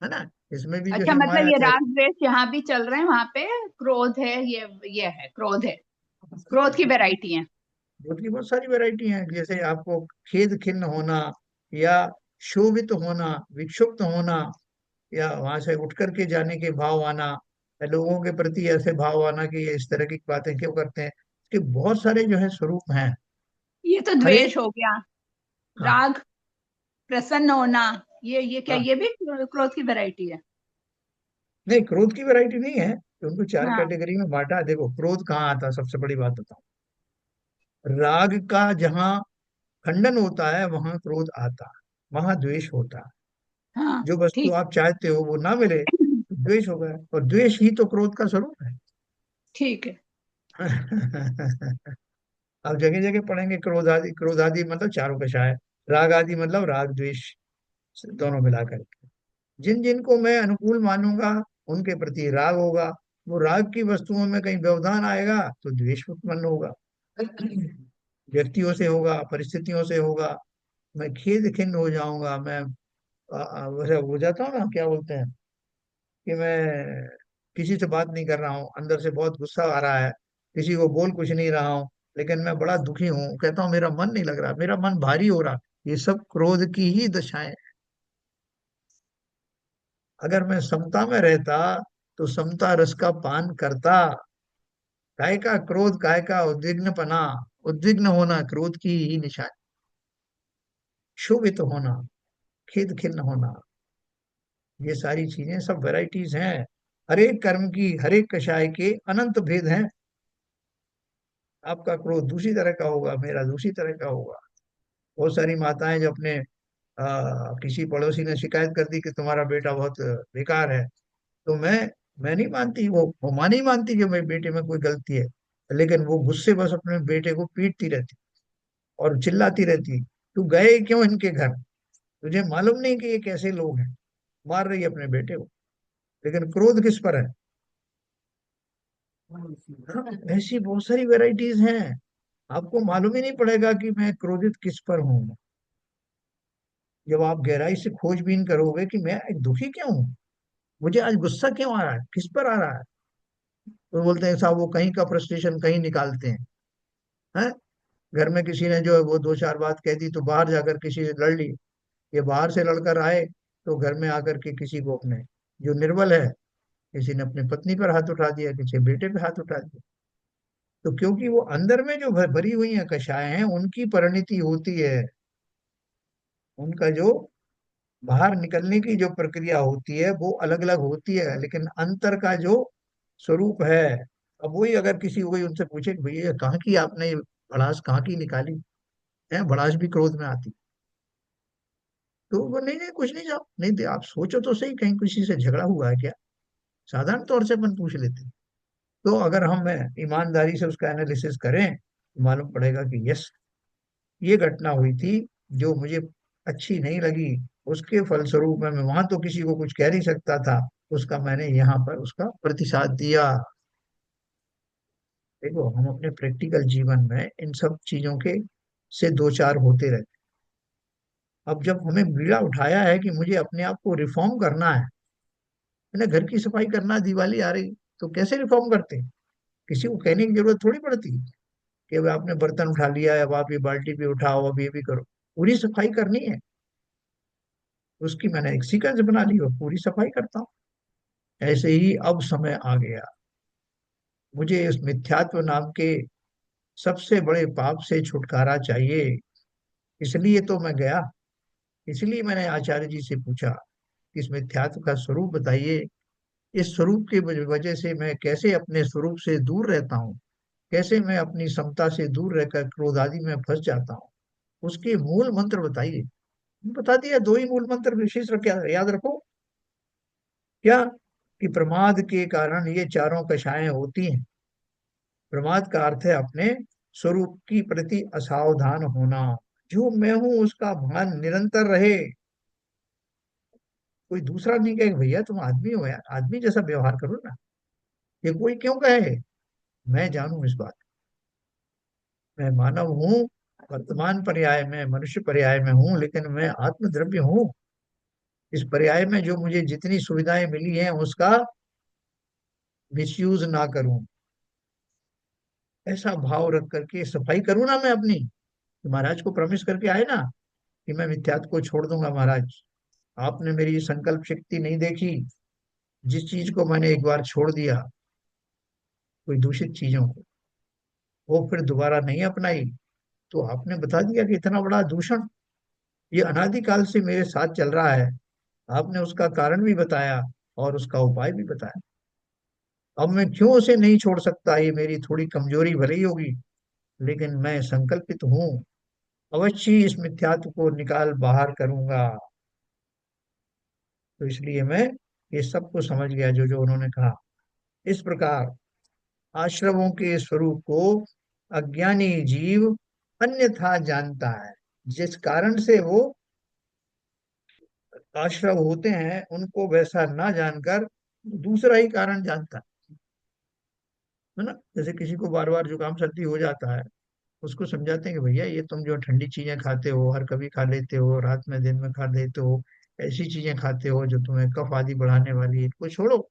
है ना? इसमें भी अच्छा, जैसे मतलब हमारे ये यहाँ राग द्वेष जहाँ भी चल रहे हैं वहां पे क्रोध है, ये है, क्रोध है। क्रोध की वैरायटी है। दूध की बहुत सारी वैरायटी हैं। जैसे आपको खेद खिन्न होना, या शोभित होना, विक्षुब्ध होना, या वहां से उठ करके जाने के भाव आना, या लोगों के प्रति ऐसे भाव आना कि ये इस तरह की बातें क्यों करते हैं, इसके बहुत सारे जो है स्वरूप हैं। ये तो हर एक। द्वेष हो गया। हाँ। राग, प्रसन्न होना, ये क्या, हाँ, ये भी क्रोध की वैरायटी है? नहीं, क्रोध की वैरायटी नहीं है, उनको चार हाँ, कैटेगरी में बांटा है। देखो, क्रोध कहाँ आता है, सबसे बड़ी बात बताओ। राग का जहाँ खंडन होता है वहां क्रोध आता है, वहां द्वेष होता है। हाँ। जो वस्तु ठीक। आप चाहते हो वो ना मिले तो द्वेष हो गया, और द्वेष ही तो क्रोध का स्वरूप है। ठीक है। अब जगह जगह पढ़ेंगे, क्रोध आदि, क्रोध आदि मतलब चारों कषाय, राग आदि मतलब राग द्वेष दोनों मिलाकर के। जिन जिनको मैं अनुकूल मानूंगा उनके प्रति राग होगा, वो राग की वस्तुओं में कहीं व्यवधान आएगा तो द्वेष उत्पन्न होगा। व्यक्तियों से होगा, परिस्थितियों से होगा। मैं खेद खिन्न हो जाऊंगा, मैं वैसे हो जाता हूँ ना, क्या बोलते हैं, कि मैं किसी से बात नहीं कर रहा हूँ, अंदर से बहुत गुस्सा आ रहा है, किसी को बोल कुछ नहीं रहा हूँ, लेकिन मैं बड़ा दुखी हूँ, कहता हूँ मेरा मन नहीं लग रहा, मेरा मन भारी हो रहा। ये सब क्रोध की ही दशाएं हैं। अगर मैं समता में रहता तो समता रस का पान करता। काय का क्रोध, काय का उद्विग्नपना, उद्विग्न होना क्रोध की ही निशानी। शोभित होना, खेद खिन्न होना, ये सारी चीजें सब वैरायटीज हैं। हर एक कर्म की, हर एक कषाय के अनंत भेद हैं। आपका क्रोध दूसरी तरह का होगा, मेरा दूसरी तरह का होगा। बहुत सारी माताएं जो अपने किसी पड़ोसी ने शिकायत कर दी कि तुम्हारा बेटा बहुत बेकार है, तो मैं नहीं मानती, वो मां नहीं मानती कि मेरे बेटे में कोई गलती है, लेकिन वो गुस्से बस अपने बेटे को पीटती रहती और चिल्लाती रहती, तू गए क्यों इनके घर? तुझे मालूम नहीं कि ये कैसे लोग हैं? मार रही है अपने बेटे को, लेकिन क्रोध किस पर है? हाँ, ऐसी बहुत सारी वेराइटीज हैं। आपको मालूम ही नहीं पड़ेगा कि मैं क्रोधित किस पर हूँ, जब आप गहराई से खोजबीन करोगे कि मैं एक दुखी क्यों हूँ, मुझे आज गुस्सा क्यों आ रहा है, किस पर आ रहा है। तो बोलते हैं साहब वो कहीं का फ्रस्ट्रेशन कहीं निकालते हैं। घर में किसी ने जो है वो दो चार बात कह दी, तो बाहर जाकर किसी से लड़ ली। ये बाहर से लड़कर आए, तो घर में आकर के किसी को अपने, जो निर्बल है, किसी ने अपनी पत्नी पर हाथ उठा दिया, किसी बेटे पे हाथ उठा दिया। तो क्योंकि वो अंदर में जो भरी हुई है कषाय हैं, उनकी परिणति होती है, उनका जो बाहर निकलने की जो प्रक्रिया होती है वो अलग अलग होती है, लेकिन अंतर का जो स्वरूप है। अब वही, अगर किसी को कोई उनसे पूछे कि भैया कहाँ की आपने ये भड़ास कहाँ की निकाली है, भड़ास भी क्रोध में आती तो वो नहीं नहीं कुछ नहीं, जाओ नहीं आप सोचो तो सही, कहीं किसी से झगड़ा हुआ है क्या, साधारण तौर से अपन पूछ लेते हैं। तो अगर हम ईमानदारी से उसका एनालिसिस करें तो मालूम पड़ेगा कि यस, ये घटना हुई थी जो मुझे अच्छी नहीं लगी, उसके फलस्वरूप मैं वहां तो किसी को कुछ कह नहीं सकता था, उसका मैंने यहाँ पर उसका प्रतिसाद दिया। देखो हम अपने प्रैक्टिकल जीवन में इन सब चीजों के से दो चार होते रहते। अब जब हमें बीड़ा उठाया है कि मुझे अपने आप को रिफॉर्म करना है, मैंने घर की सफाई करना, दिवाली आ रही, तो कैसे रिफॉर्म करते हैं? किसी को कहने की जरूरत थोड़ी पड़ती कि अब आपने बर्तन उठा लिया है, अब आप ये बाल्टी भी उठाओ, अब ये भी करो। पूरी सफाई करनी है, उसकी मैंने एक सीक्वेंस बना ली और पूरी सफाई करता हूँ। ऐसे ही अब समय आ गया, मुझे इस मिथ्यात्व नाम के सबसे बड़े पाप से छुटकारा चाहिए। इसलिए तो मैं गया, इसलिए मैंने आचार्य जी से पूछा कि इस मिथ्यात्व का स्वरूप बताइए, इस स्वरूप की वजह से मैं कैसे अपने स्वरूप से दूर रहता हूँ, कैसे मैं अपनी समता से दूर रहकर क्रोध आदि में फंस जाता हूँ, उसके मूल मंत्र बताइए। बता दिया, दो ही मूल मंत्र विशेष रख याद रखो। क्या? कि प्रमाद के कारण ये चारों कषायें होती हैं। प्रमाद का अर्थ है अपने स्वरूप की प्रति असावधान होना, जो मैं हूं उसका भान निरंतर रहे। कोई दूसरा नहीं कहे भैया तुम आदमी हो यार, आदमी जैसा व्यवहार करो ना, ये कोई क्यों कहे? मैं जानू इस बात, मैं मानव हूँ, वर्तमान पर्याय में मनुष्य पर्याय में हूँ, लेकिन मैं आत्मद्रव्य हूँ। इस पर्याय में जो मुझे जितनी सुविधाएं मिली हैं उसका मिसयूज ना करूं, ऐसा भाव रख करके सफाई करूं ना मैं अपनी। तो महाराज को प्रॉमिस करके आए ना कि मैं मिथ्यात्व को छोड़ दूंगा महाराज, आपने मेरी संकल्प शक्ति नहीं देखी, जिस चीज को मैंने एक बार छोड़ दिया, कोई दूषित चीजों को, वो फिर दोबारा नहीं अपनाई, तो आपने बता दिया कि इतना बड़ा दूषण ये अनादिकाल से मेरे साथ चल रहा है, आपने उसका कारण भी बताया और उसका उपाय भी बताया। अब मैं क्यों उसे नहीं छोड़ सकता? ये मेरी थोड़ी कमजोरी भले ही होगी, लेकिन मैं संकल्पित हूँ, अवश्य ही इस मिथ्यात्व को निकाल बाहर करूंगा। तो इसलिए मैं ये सब कुछ समझ गया जो जो उन्होंने कहा। इस प्रकार आश्रमों के स्वरूप को अज्ञानी जीव अन्यथा जानता है, जिस कारण से वो आश्रम होते हैं उनको वैसा ना जानकर दूसरा ही कारण जानता है ना। जैसे किसी को बार बार जुकाम सर्दी हो जाता है, उसको समझाते हैं कि भैया ये तुम जो ठंडी चीजें खाते हो, हर कभी खा लेते हो, रात में दिन में खा लेते हो, ऐसी चीजें खाते हो जो तुम्हें कफ आदि बढ़ाने वाली है, इनको छोड़ो,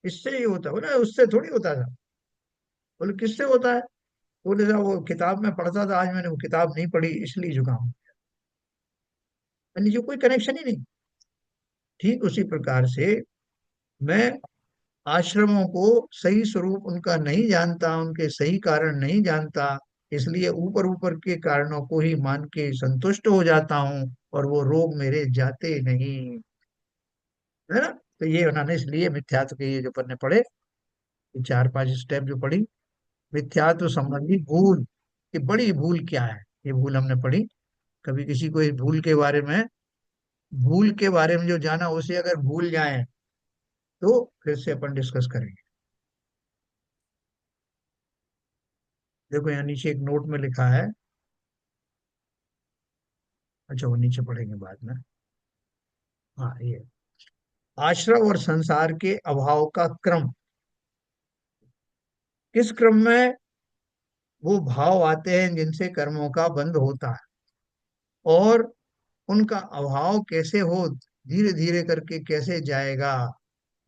इससे ही होता है। बोला उससे थोड़ी होता था। बोले किससे होता है? बोले साहब वो किताब में पढ़ता था, आज मैंने वो किताब नहीं पढ़ी इसलिए जुकाम। यानी जो कोई कनेक्शन ही नहीं। ठीक उसी प्रकार से मैं आश्रमों को सही स्वरूप उनका नहीं जानता, उनके सही कारण नहीं जानता, इसलिए ऊपर ऊपर के कारणों को ही मान के संतुष्ट हो जाता हूँ और वो रोग मेरे जाते नहीं, है ना। तो ये उन्होंने इसलिए मिथ्यात्व के ये जो पन्ने पढ़े, ये चार पांच स्टेप जो पढ़ी, मिथ्यात्व संबंधी भूल, ये बड़ी भूल क्या है, ये भूल हमने पढ़ी। कभी किसी को इस भूल के बारे में जो जाना उसे अगर भूल जाए तो फिर से अपन डिस्कस करेंगे। देखो यहाँ नीचे एक नोट में लिखा है, अच्छा वो नीचे पढ़ेंगे बाद में। हाँ ये आश्रम और संसार के अभाव का क्रम, किस क्रम में वो भाव आते हैं जिनसे कर्मों का बंध होता है, और उनका अभाव कैसे हो, धीरे धीरे करके कैसे जाएगा,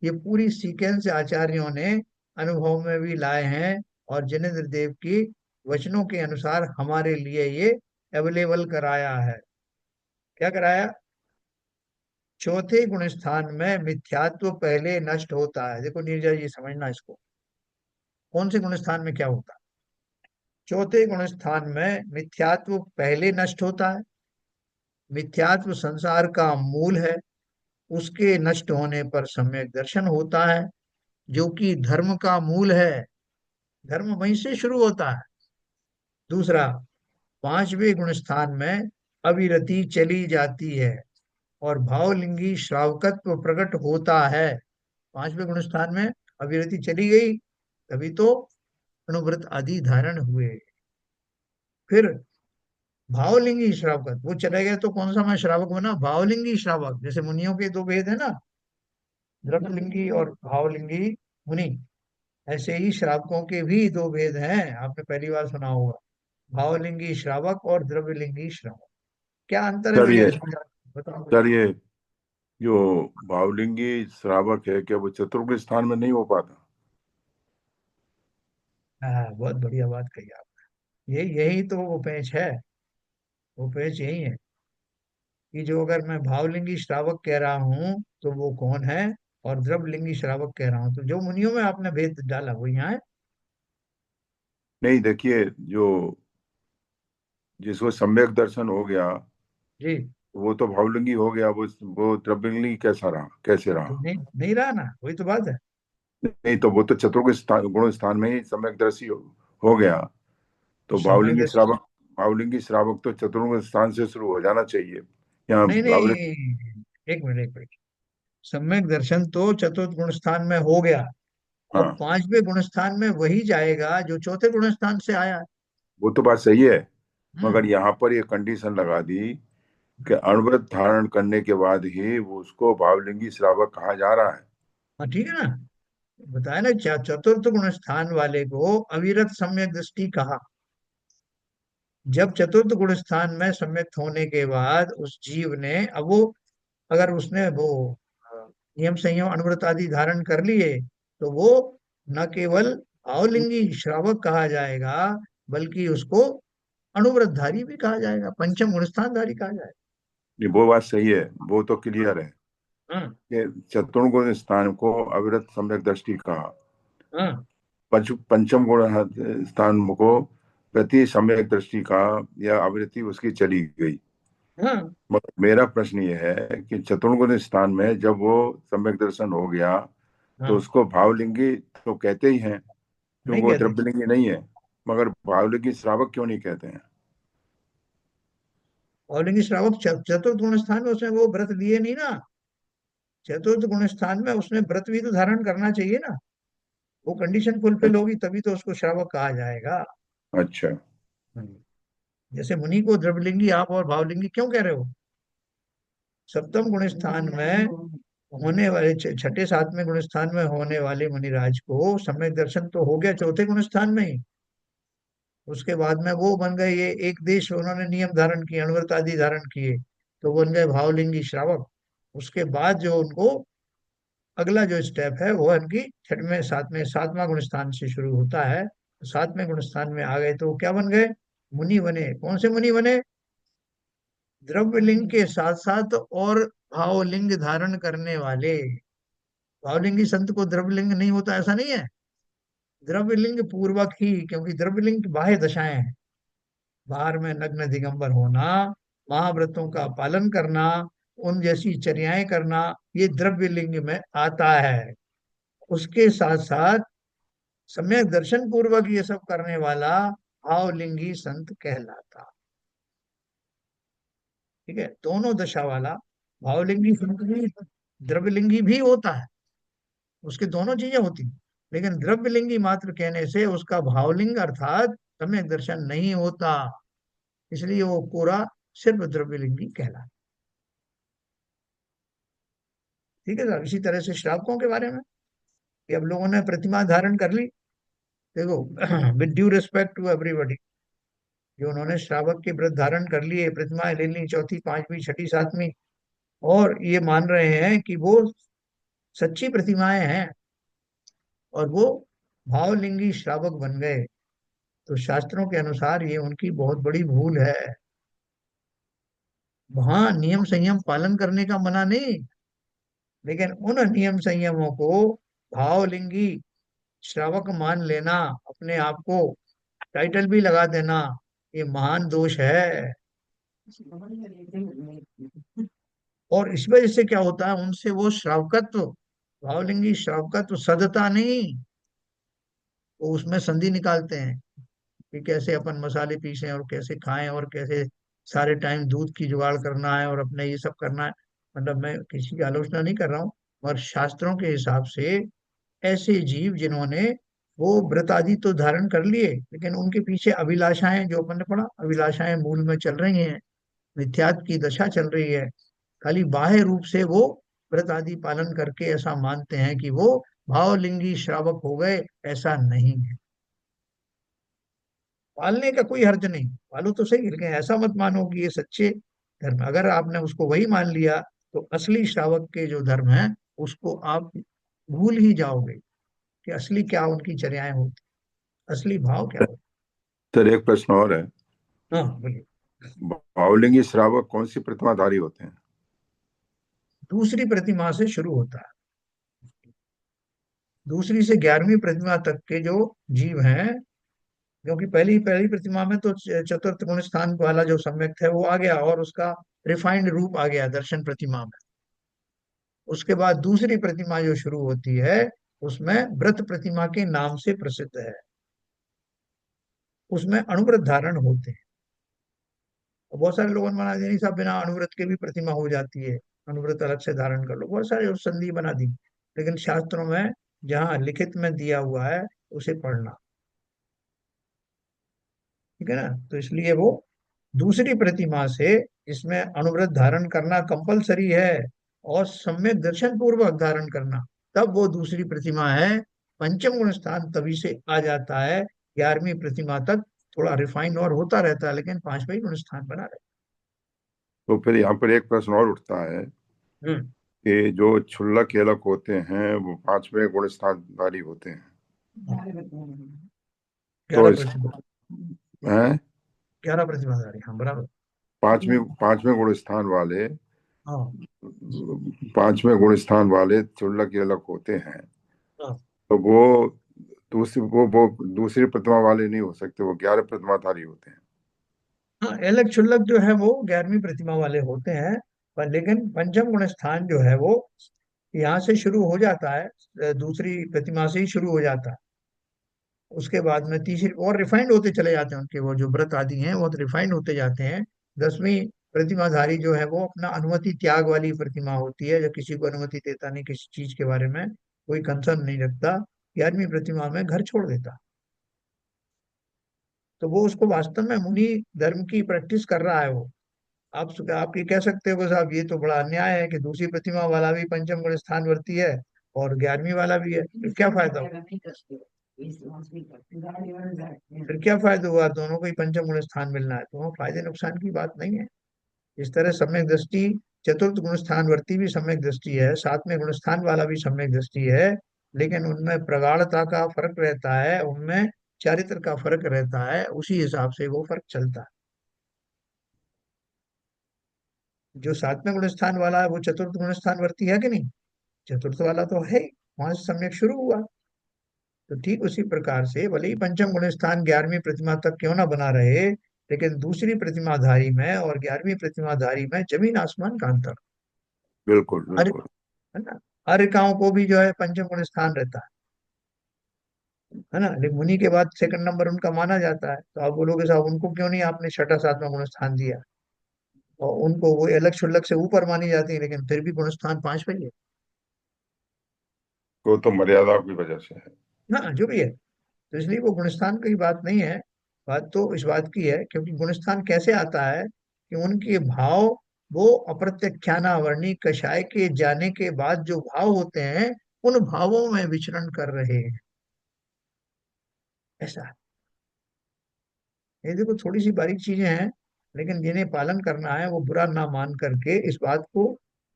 ये पूरी सीक्वेंस आचार्यों ने अनुभव में भी लाए हैं और जिनेन्द्र देव की वचनों के अनुसार हमारे लिए ये अवेलेबल कराया है। क्या कराया? चौथे गुण स्थान में मिथ्यात्व पहले नष्ट होता है। देखो नीरजा जी समझना इसको, कौन से गुण स्थान में क्या होता है? चौथे गुण स्थान में मिथ्यात्व पहले नष्ट होता है। मिथ्यात्व संसार का मूल है, उसके नष्ट होने पर सम्यक दर्शन होता है, जो कि धर्म का मूल है, धर्म वहीं से शुरू होता है। दूसरा, पांचवें गुण स्थान में अविरति चली जाती है, और भावलिंगी श्रावकत्व प्रकट होता है। पांचवें गुण स्थान में अविरति चली गई, तभी तो अनुव्रत आदि धारण हुए। फिर भावलिंगी श्रावकत्व वो चले गए तो कौन सा मैं श्रावक बना? भावलिंगी श्रावक। जैसे मुनियों के दो भेद है ना, द्रव्यलिंगी और भावलिंगी मुनि, ऐसे ही श्रावकों के भी दो भेद हैं, आपने पहली बार सुना होगा, भावलिंगी श्रावक और द्रव्यलिंगी श्रावक। क्या अंतर है सर भैया ये इसमें? बताओ। सर ये जो भावलिंगी श्रावक है, क्या वो चतुर्थ स्थान में नहीं हो पाता? हाँ, बहुत बढ़िया बात कही आप। यही यही तो वो पेच है, वो पेच यही है कि जो अगर मैं भावलिंगी श्रावक कह रहा हूँ तो वो कौन है, और द्रव्यलिंगी श्रावक कह रहा हूँ तो जो मुनियों में आपने भेद डाला वो यहाँ है। नहीं, देखिए, जो जिसको सम्यक दर्शन हो गया जी। वो तो भावलिंगी हो गया, वो द्रव्यलिंगी कैसा रहा, कैसे तो रहा? नहीं नहीं रहा ना, वही तो बात है। नहीं, तो वो तो चतुर्थ स्थान गुण स्थान में ही सम्यक दर्शी हो गया। तो तो सम्यक दर्शन, भावलिंगी श्रावक तो चतुर्थ स्थान से शुरू हो जाना चाहिए। यहाँ नहीं भावलिंग नहीं, एक मिनट, सम्यक दर्शन तो चतुर्थ गुण स्थान में हो गया, अब हाँ, पांचवें गुण स्थान में वही जाएगा जो चौथे गुण स्थान से आया है। वो तो बात सही है, मगर हम्म। यहाँ पर ये कंडीशन लगा दी कि अणुव्रत धारण करने के बाद ही वो उसको भावलिंगी श्रावक कहा जा रहा है। हाँ ठीक है ना, बताया ना, चतुर्थ गुण स्थान वाले को अविरत सम्यक दृष्टि कहा। जब चतुर्थ गुण स्थान में सम्यक्त होने के बाद उस जीव ने, अब वो अगर उसने वो नियम संयम अनुव्रत आदि धारण कर लिए तो वो न केवल भावलिंगी श्रावक कहा जाएगा, बल्कि उसको अनुव्रतधारी भी कहा जाएगा, पंचम गुण स्थानधारी कहा जाएगा। नहीं, वो बात सही है, वो तो क्लियर है हाँ कि चतुर्गुण स्थान को अविरत सम्यक दृष्टि कहा। हाँ पंचम गुण स्थान को प्रति सम्यक दृष्टि का, या आवृत्ति उसकी चली गई। हाँ मगर मेरा प्रश्न ये है कि चतुर्गुण स्थान में जब वो सम्यक दर्शन हो गया तो हाँ। उसको भावलिंगी तो कहते ही हैं, क्योंकि नहीं वो कहते, द्रव्यलिंगी नहीं है। मगर भावलिंगी श्रावक क्यों नहीं कहते हैं? भावलिंगी श्रावक चतुर्थ गुण स्थान में उसने वो व्रत लिए नहीं ना, चतुर्थ गुण स्थान में उसने व्रत भी तो धारण करना चाहिए ना, वो कंडीशन फुलफिल अच्छा। होगी तभी तो उसको श्रावक कहा जाएगा। अच्छा। हम्म। जैसे मुनि को द्रव्यलिंगी आप और भावलिंगी क्यों कह रहे हो? सप्तम गुण स्थान में होने वाले छठे सातवें गुण स्थान में होने वाले मुनिराज को सम्यक दर्शन तो हो गया चौथे गुण स्थान में ही, उसके बाद में वो बन गए, ये एक देश उन्होंने नियम धारण किए, अणुव्रत आदि धारण किए, तो बन गए भावलिंगी श्रावक। उसके बाद जो उनको अगला जो स्टेप है वो उनकी छठवें सातवें सातवां गुण स्थान से शुरू होता है, तो सातवें गुण स्थान में आ गए तो वो क्या बन गए? मुनि बने। कौन से मुनि बने? द्रव्यलिंग के साथ साथ और भावलिंग धारण करने वाले। भावलिंगी संत को द्रव्यलिंग नहीं होता ऐसा नहीं है, द्रव्यलिंग पूर्वक ही, क्योंकि द्रव्यलिंग की बाह्य दशाएं हैं, बाहर में नग्न दिगंबर होना, महाव्रतों का पालन करना, उन जैसी चर्याएं करना, ये द्रव्यलिंग में आता है। उसके साथ साथ सम्यक दर्शन पूर्वक ये सब करने वाला भावलिंगी संत कहलाता। ठीक है, दोनों दशा वाला भावलिंगी संत भी द्रव्यलिंगी भी होता है, उसके दोनों चीजें होती हैं, लेकिन द्रव्यलिंगी मात्र कहने से उसका भावलिंग अर्थात सम्यक दर्शन नहीं होता, इसलिए वो पूरा सिर्फ द्रव्यलिंगी कहलाता। ठीक है सर, इसी तरह से श्रावकों के बारे में कि अब लोगों ने प्रतिमा धारण कर ली, देखो with due respect to everybody, जो उन्होंने श्रावक के व्रत धारण कर लिए, प्रतिमाएं ले ली चौथी पांचवी छठी सातवीं, और ये मान रहे हैं कि वो सच्ची प्रतिमाएं हैं और वो भावलिंगी श्रावक बन गए, तो शास्त्रों के अनुसार ये उनकी बहुत बड़ी भूल है। वहां नियम संयम पालन करने का मना नहीं, लेकिन उन नियम संयमों को भावलिंगी श्रावक मान लेना, अपने आप को टाइटल भी लगा देना, ये महान दोष है। और इस वजह से क्या होता है, उनसे वो श्रावकत्व, भावलिंगी श्रावकत्व सदता नहीं, वो उसमें संधि निकालते हैं कि कैसे अपन मसाले पीसें और कैसे खाएं और कैसे सारे टाइम दूध की जुगाड़ करना है और अपने ये सब करना है। मतलब मैं किसी की आलोचना नहीं कर रहा हूँ, और शास्त्रों के हिसाब से ऐसे जीव जिन्होंने वो व्रत आदि तो धारण कर लिए, लेकिन उनके पीछे अभिलाषाएं, जो अपन ने पढ़ा, अभिलाषाएं मूल में चल रही हैं, मिथ्यात्व की दशा चल रही है। खाली बाह्य रूप से वो व्रत आदि पालन करके ऐसा मानते हैं कि वो भावलिंगी श्रावक हो गए, ऐसा नहीं है। पालने का कोई हर्ज नहीं, पालो तो सही, लेकिन ऐसा मत मानो कि ये सच्चे धर्म। अगर आपने उसको वही मान लिया तो असली श्रावक के जो धर्म है उसको आप भूल ही जाओगे कि असली क्या उनकी चर्याएं होती, असली भाव क्या होता। सर एक प्रश्न और है। हाँ बोलिए। भावलिंगी श्रावक कौन सी प्रतिमाधारी होते हैं? दूसरी प्रतिमा से शुरू होता है, दूसरी से 11वीं प्रतिमा तक के जो जीव हैं, क्योंकि पहली पहली प्रतिमा में तो चतुर्थ गुण स्थान वाला जो सम्यक है वो आ गया और उसका रिफाइंड रूप आ गया दर्शन प्रतिमा में। उसके बाद दूसरी प्रतिमा जो शुरू होती है उसमें व्रत प्रतिमा के नाम से प्रसिद्ध है, उसमें अणुव्रत धारण होते हैं। और बहुत सारे लोगों ने बना दिया नहीं साहब, बिना अणुव्रत के भी प्रतिमा हो जाती है, अणुव्रत अलग से धारण कर लो, बहुत सारे उस संधि बना दी। लेकिन शास्त्रों में जहाँ लिखित में दिया हुआ है उसे पढ़ना, ठीक है ना। तो इसलिए वो दूसरी प्रतिमा से, इसमें अणुव्रत धारण करना कंपलसरी है और सम्यक दर्शन पूर्वक धारण करना, तब वो दूसरी प्रतिमा है। पंचम गुण स्थान तभी से आ जाता है, 11वीं प्रतिमा तक थोड़ा रिफाइन और होता रहता है, लेकिन 5वां गुण स्थान बना रहता तो फिर यहाँ पर एक प्रश्न और उठता है है। कि जो क्षुल्लक केलक होते हैं वो 5वें गुण स्थानधारी होते हैं, तो 11 इस प्रतिमा, हैं 11 प्रतिमाधारी, हाँ बराबर। पांचवें पांचवें गुण स्थान वाले, हाँ 5वें गुण स्थान वाले क्षुल्लक केलक होते हैं, हाँ तो वो दूसरी प्रतिमा वाले नहीं हो सकते, वो 11 प्रतिमाधारी होते हैं। हाँ, एलक क्षुल्लक जो है वो 11वीं प्रतिमा वाले होते हैं, पर लेकिन पंचम गुण स्थान जो है वो यहाँ से शुरू हो जाता है, दूसरी प्रतिमा से ही शुरू हो जाता है। उसके बाद में तीसरी और रिफाइंड होते चले जाते हैं, उनके वो जो व्रत आदि हैं वो रिफाइंड होते जाते हैं। 10वीं प्रतिमाधारी जो है वो अपना अनुमति त्याग वाली प्रतिमा होती है, जो किसी को अनुमति देता नहीं, किसी चीज के बारे में कोई कंसर्न नहीं रखता, 11वीं प्रतिमा में घर छोड़ देता। तो वो उसको वास्तव में मुनि धर्म की प्रैक्टिस कर रहा है वो। आप ये कह सकते हो कि साहब ये तो बड़ा अन्याय है कि दूसरी प्रतिमा वाला भी पंचम गुण स्थान वर्ती है और 11वीं वाला भी है, फिर क्या फायदा हुआ? फिर क्या फायदा हुआ, दोनों को ही पंचम गुण स्थान मिलना है, तो वहाँ फायदे नुकसान की बात नहीं है। इस तरह सम्यक दृष्टि, चतुर्थ गुण स्थान वर्ती भी सम्यक दृष्टि है, 7वें गुण स्थान वाला भी सम्यक दृष्टि है, लेकिन उनमें प्रगाढ़ता का फर्क रहता है, उनमें चारित्र का फर्क रहता है, उसी हिसाब से वो फर्क चलता है। जो 7वें गुण स्थान वाला है वो चतुर्थ गुण स्थान वर्ती है कि नहीं? चतुर्थ वाला तो है ही, वहां से सम्यक शुरू हुआ। तो ठीक उसी प्रकार से भले ही पंचम गुण स्थान 11वीं प्रतिमा तक क्यों ना बना रहे, लेकिन दूसरी प्रतिमाधारी में और 11वीं प्रतिमाधारी में जमीन आसमान का अंतर। बिल्कुल हर, बिल्कुल। है ना, हरिकाओं को भी जो है पंचम गुण स्थान रहता है ना, लेकिन मुनि के बाद सेकंड नंबर उनका माना जाता है। तो आप बोलोगे साहब उनको क्यों नहीं आपने छठा सातवां गुण स्थान दिया, और उनको वो अलग शुल्लक से ऊपर मानी जाती है, लेकिन फिर भी गुण स्थान 5 पे ही है। वो तो मर्यादा की वजह से है। ना जो भी है, तो इसलिए वो गुणस्थान की बात नहीं है। बात तो इस बात की है, क्योंकि गुणस्थान कैसे आता है कि उनके भाव, वो अप्रत्यख्याना वर्णी कषाय के जाने के बाद जो भाव होते हैं उन भावों में विचरण कर रहे हैं, ऐसा। ये देखो थोड़ी सी बारीक चीजें हैं, लेकिन जिन्हें पालन करना है वो बुरा ना मान करके इस बात को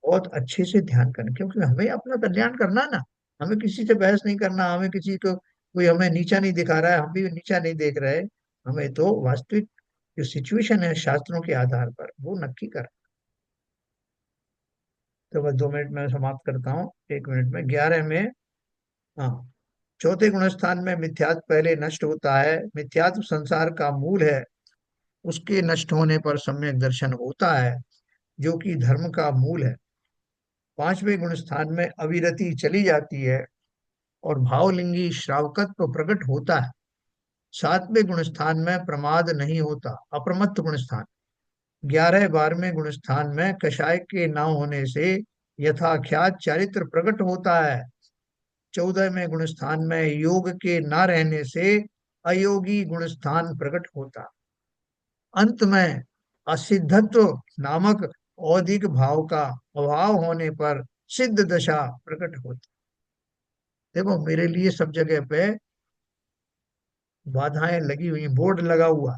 बहुत अच्छे से ध्यान करें, क्योंकि हमें अपना कल्याण करना है ना। हमें किसी से बहस नहीं करना, हमें किसी को कोई हमें नीचा नहीं दिखा रहा है, हम भी नीचा नहीं देख रहे। हमें तो वास्तविक जो सिचुएशन है शास्त्रों के आधार पर वो नक्की कर। तो बस 2 मिनट में समाप्त करता हूँ, 1 मिनट में 11 में। हाँ, चौथे गुण स्थान में मिथ्यात्व पहले नष्ट होता है, मिथ्यात्व संसार का मूल है, उसके नष्ट होने पर सम्यक दर्शन होता है जो कि धर्म का मूल है। 5वें गुण स्थान में अविरति चली जाती है और भावलिंगी श्रावकत्व प्रकट होता है। 7वें गुण स्थान में प्रमाद नहीं होता, अप्रमत्त गुण स्थान, 11 12वें गुण स्थान में कषाय के न होने से यथाख्यात चारित्र प्रकट होता है। 14वें गुण स्थान में योग के न रहने से अयोगी गुण स्थान प्रकट होता। अंत में असिद्धत्व नामक औदिक भाव का अभाव होने पर सिद्ध दशा प्रकट होती। देखो मेरे लिए सब जगह पे बाधाएं लगी हुई, बोर्ड लगा हुआ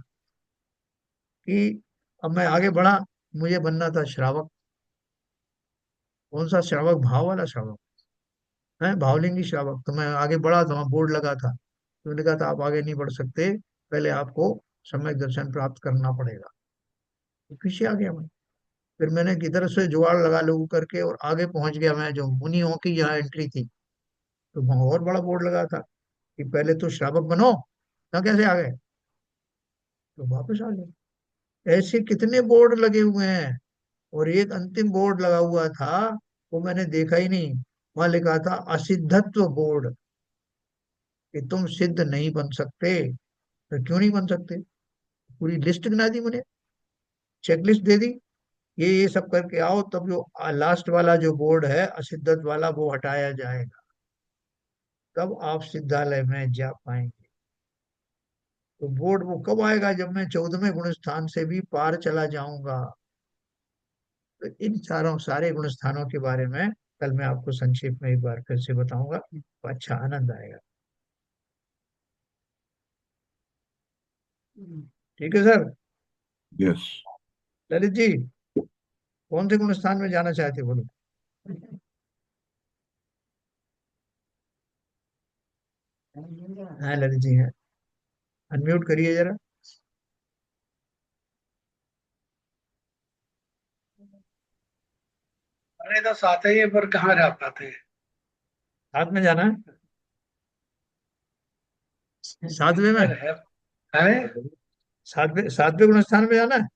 कि अब मैं आगे बढ़ा, मुझे बनना था श्रावक। कौन सा श्रावक? भाव वाला श्रावक है, भावलिंगी श्रावक। तो मैं आगे बढ़ा तो वहां बोर्ड लगा था, तो लिखा था आप आगे नहीं बढ़ सकते, पहले आपको सम्यक दर्शन प्राप्त करना पड़ेगा। तो पीछे आ गया मैं। फिर मैंने किधर से जुगाड़ लगा लो करके और आगे पहुंच गया मैं, जो मुनियों की यहाँ एंट्री थी, तो वहां और बड़ा बोर्ड लगा था कि पहले तो श्रावक बनो। ना कैसे आ गए? तो वापस आ गए। ऐसे कितने बोर्ड लगे हुए हैं, और एक अंतिम बोर्ड लगा हुआ था, वो मैंने देखा ही नहीं। वहां लिखा था असिद्धत्व बोर्ड, कि तुम सिद्ध नहीं बन सकते। तो क्यों नहीं बन सकते? पूरी लिस्ट गिना दी मैंने, चेकलिस्ट दे दी, ये सब करके आओ, तब जो लास्ट वाला जो बोर्ड है असिद्धत वाला वो हटाया जाएगा, तब आप सिद्धालय में जा पाएंगे। तो बोर्ड वो कब आएगा? जब मैं 14वें गुण स्थान से भी पार चला जाऊंगा। तो इन सारे गुण स्थानों के बारे में कल मैं आपको संक्षेप में एक बार फिर से बताऊंगा, तो अच्छा आनंद आएगा। ठीक है सर। यस। ललित जी, कौन से गुण स्थान में जाना चाहते हो, बोलो। हाँ ललित जी हैं, अनम्यूट करिए जरा। अरे तो साथ ही है पर कहाँ रह पाते हैं। साथ में जाना है, सातवें में। पर है सातवें गुण स्थान में जाना है।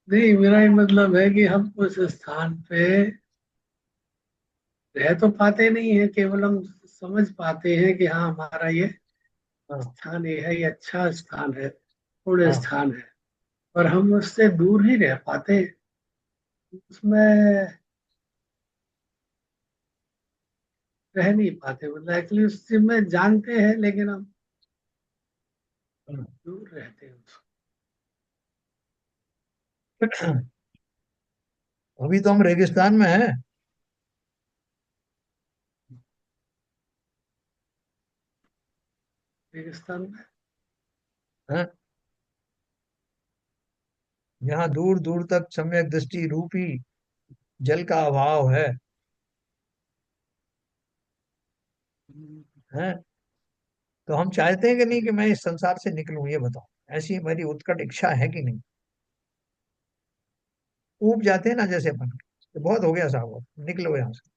नहीं, मेरा ये मतलब है कि हम उस स्थान पे रह तो पाते नहीं है, केवल हम समझ पाते हैं कि हाँ हमारा ये हाँ स्थान ये है, ये अच्छा स्थान है, पुण्य हाँ स्थान है। पर हम उससे दूर ही रह पाते हैं। उसमें रह नहीं पाते, मतलब एक्चुअली उससे में जानते हैं लेकिन हम दूर रहते हैं उससे। अभी तो हम रेगिस्तान में हैं। रेगिस्तान में। हैं? यहाँ दूर दूर तक सम्यक दृष्टि रूपी जल का अभाव है। तो हम चाहते हैं कि नहीं कि मैं इस संसार से निकलूं, ये बताओ। ऐसी मेरी उत्कट इच्छा है कि नहीं? ऊब जाते हैं ना जैसे अपन, तो बहुत हो गया साहब, अब निकलो यहाँ से।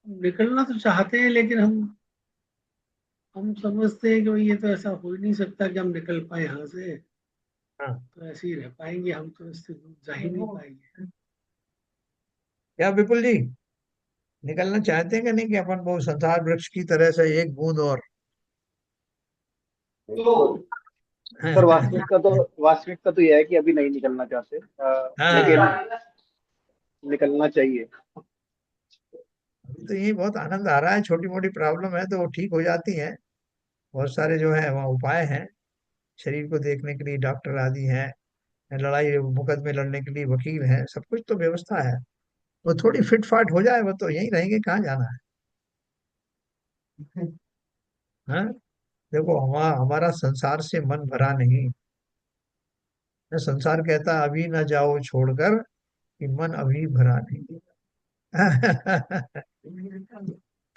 निकलना तो चाहते हैं लेकिन हम समझते हैं कि भाई ये तो ऐसा हो ही नहीं सकता कि हम निकल पाए यहाँ से। हाँ। तो ऐसे ही रह पाएंगे, हम तो इससे दूर जा ही नहीं पाएंगे। क्या विपुल जी, निकलना चाहते हैं कि नहीं, कि अपन वो संसार वृक्ष की तरह से एक बूंद और। तो सर वास्तविकता तो यह है कि अभी नहीं निकलना चाहते, लेकिन हाँ, निकलना चाहिए। अभी तो ये बहुत आनंद आ रहा है। छोटी मोटी प्रॉब्लम है तो वो ठीक हो जाती है। बहुत सारे जो है वहाँ उपाय हैं, शरीर को देखने के लिए डॉक्टर आदि हैं, लड़ाई मुकदमे लड़ने के लिए वकील हैं, सब कुछ तो व्यवस्था है। वो थोड़ी फिट फाट हो जाए, वो तो यहीं रहेंगे, कहाँ जाना है। हाँ। देखो हमारा संसार से मन भरा नहीं। संसार कहता अभी न जाओ छोड़कर, कि मन अभी भरा नहीं।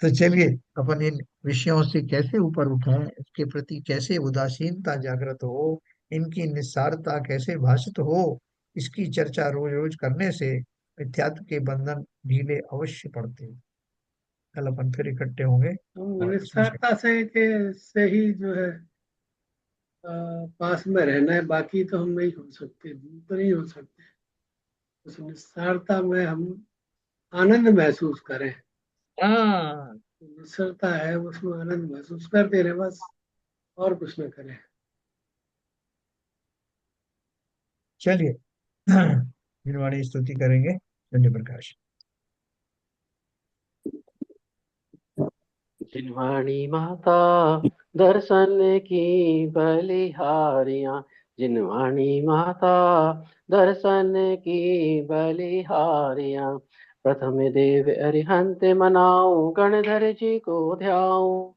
तो चलिए, अपन इन विषयों से कैसे ऊपर उठें, इसके प्रति कैसे उदासीनता जागृत हो, इनकी निस्सारता कैसे भाषित हो, इसकी चर्चा रोज रोज करने से मिथ्यात्व के बंधन ढीले अवश्य पड़ते हैं। कल अपन फिर इकट्ठे होंगे हम और इस विषय। निस्तारता से ही जो है पास में रहना है, बाकी तो हम नहीं हो सकते, दूर तो नहीं हो सकते। उस निस्तारता में हम आनंद महसूस करें। हाँ। निस्सारता है उसमें आनंद महसूस करते रहे बस, और कुछ ना करें। चलिए जिनवाणी स्तुति करेंगे संजय प्रकाश। जिनवाणी माता दर्शन की बलिहारियां, जिनवाणी माता दर्शन की बलिहारियां। प्रथम देव अरिहंत मनाऊं, गणधर जी को ध्याऊं।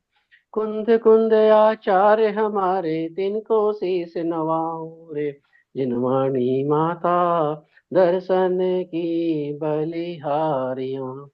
कुंद कुंद आचार्य हमारे, तिनको शीस नवाऊं रे। जिनवाणी माता दर्शन की बलिहारियां।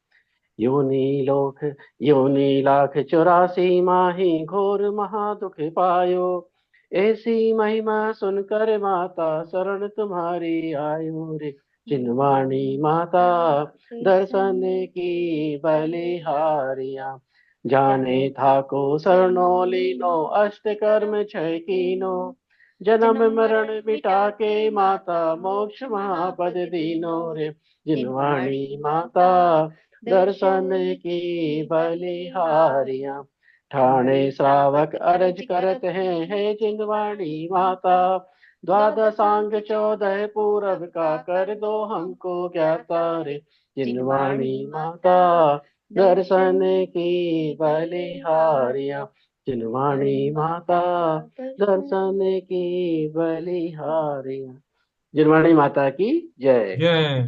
योनि लाख 84 माही, घोर महादुख पायो। ऐसी महिमा सुनकर माता, शरण तुम्हारी आयो रे। जिनवाणी माता दर्शन की बलिहारियां। जाने था को शरणो लीनो, अष्ट कर्म क्षय कीनो। जन्म मरण मिटा के माता, मोक्ष महापद दीनो रे। जिनवाणी माता दर्शन की बलिहारियां। ठाणे श्रावक अरज करत हैं, है जिनवाणी माता। द्वादशांग 14 पूरब का, कर दो हमको ज्ञाता रे। जिनवाणी माता दर्शन की बलिहारियां। जिनवाणी माता दर्शन की बलिहारियां। जिनवाणी माता की जय। जय।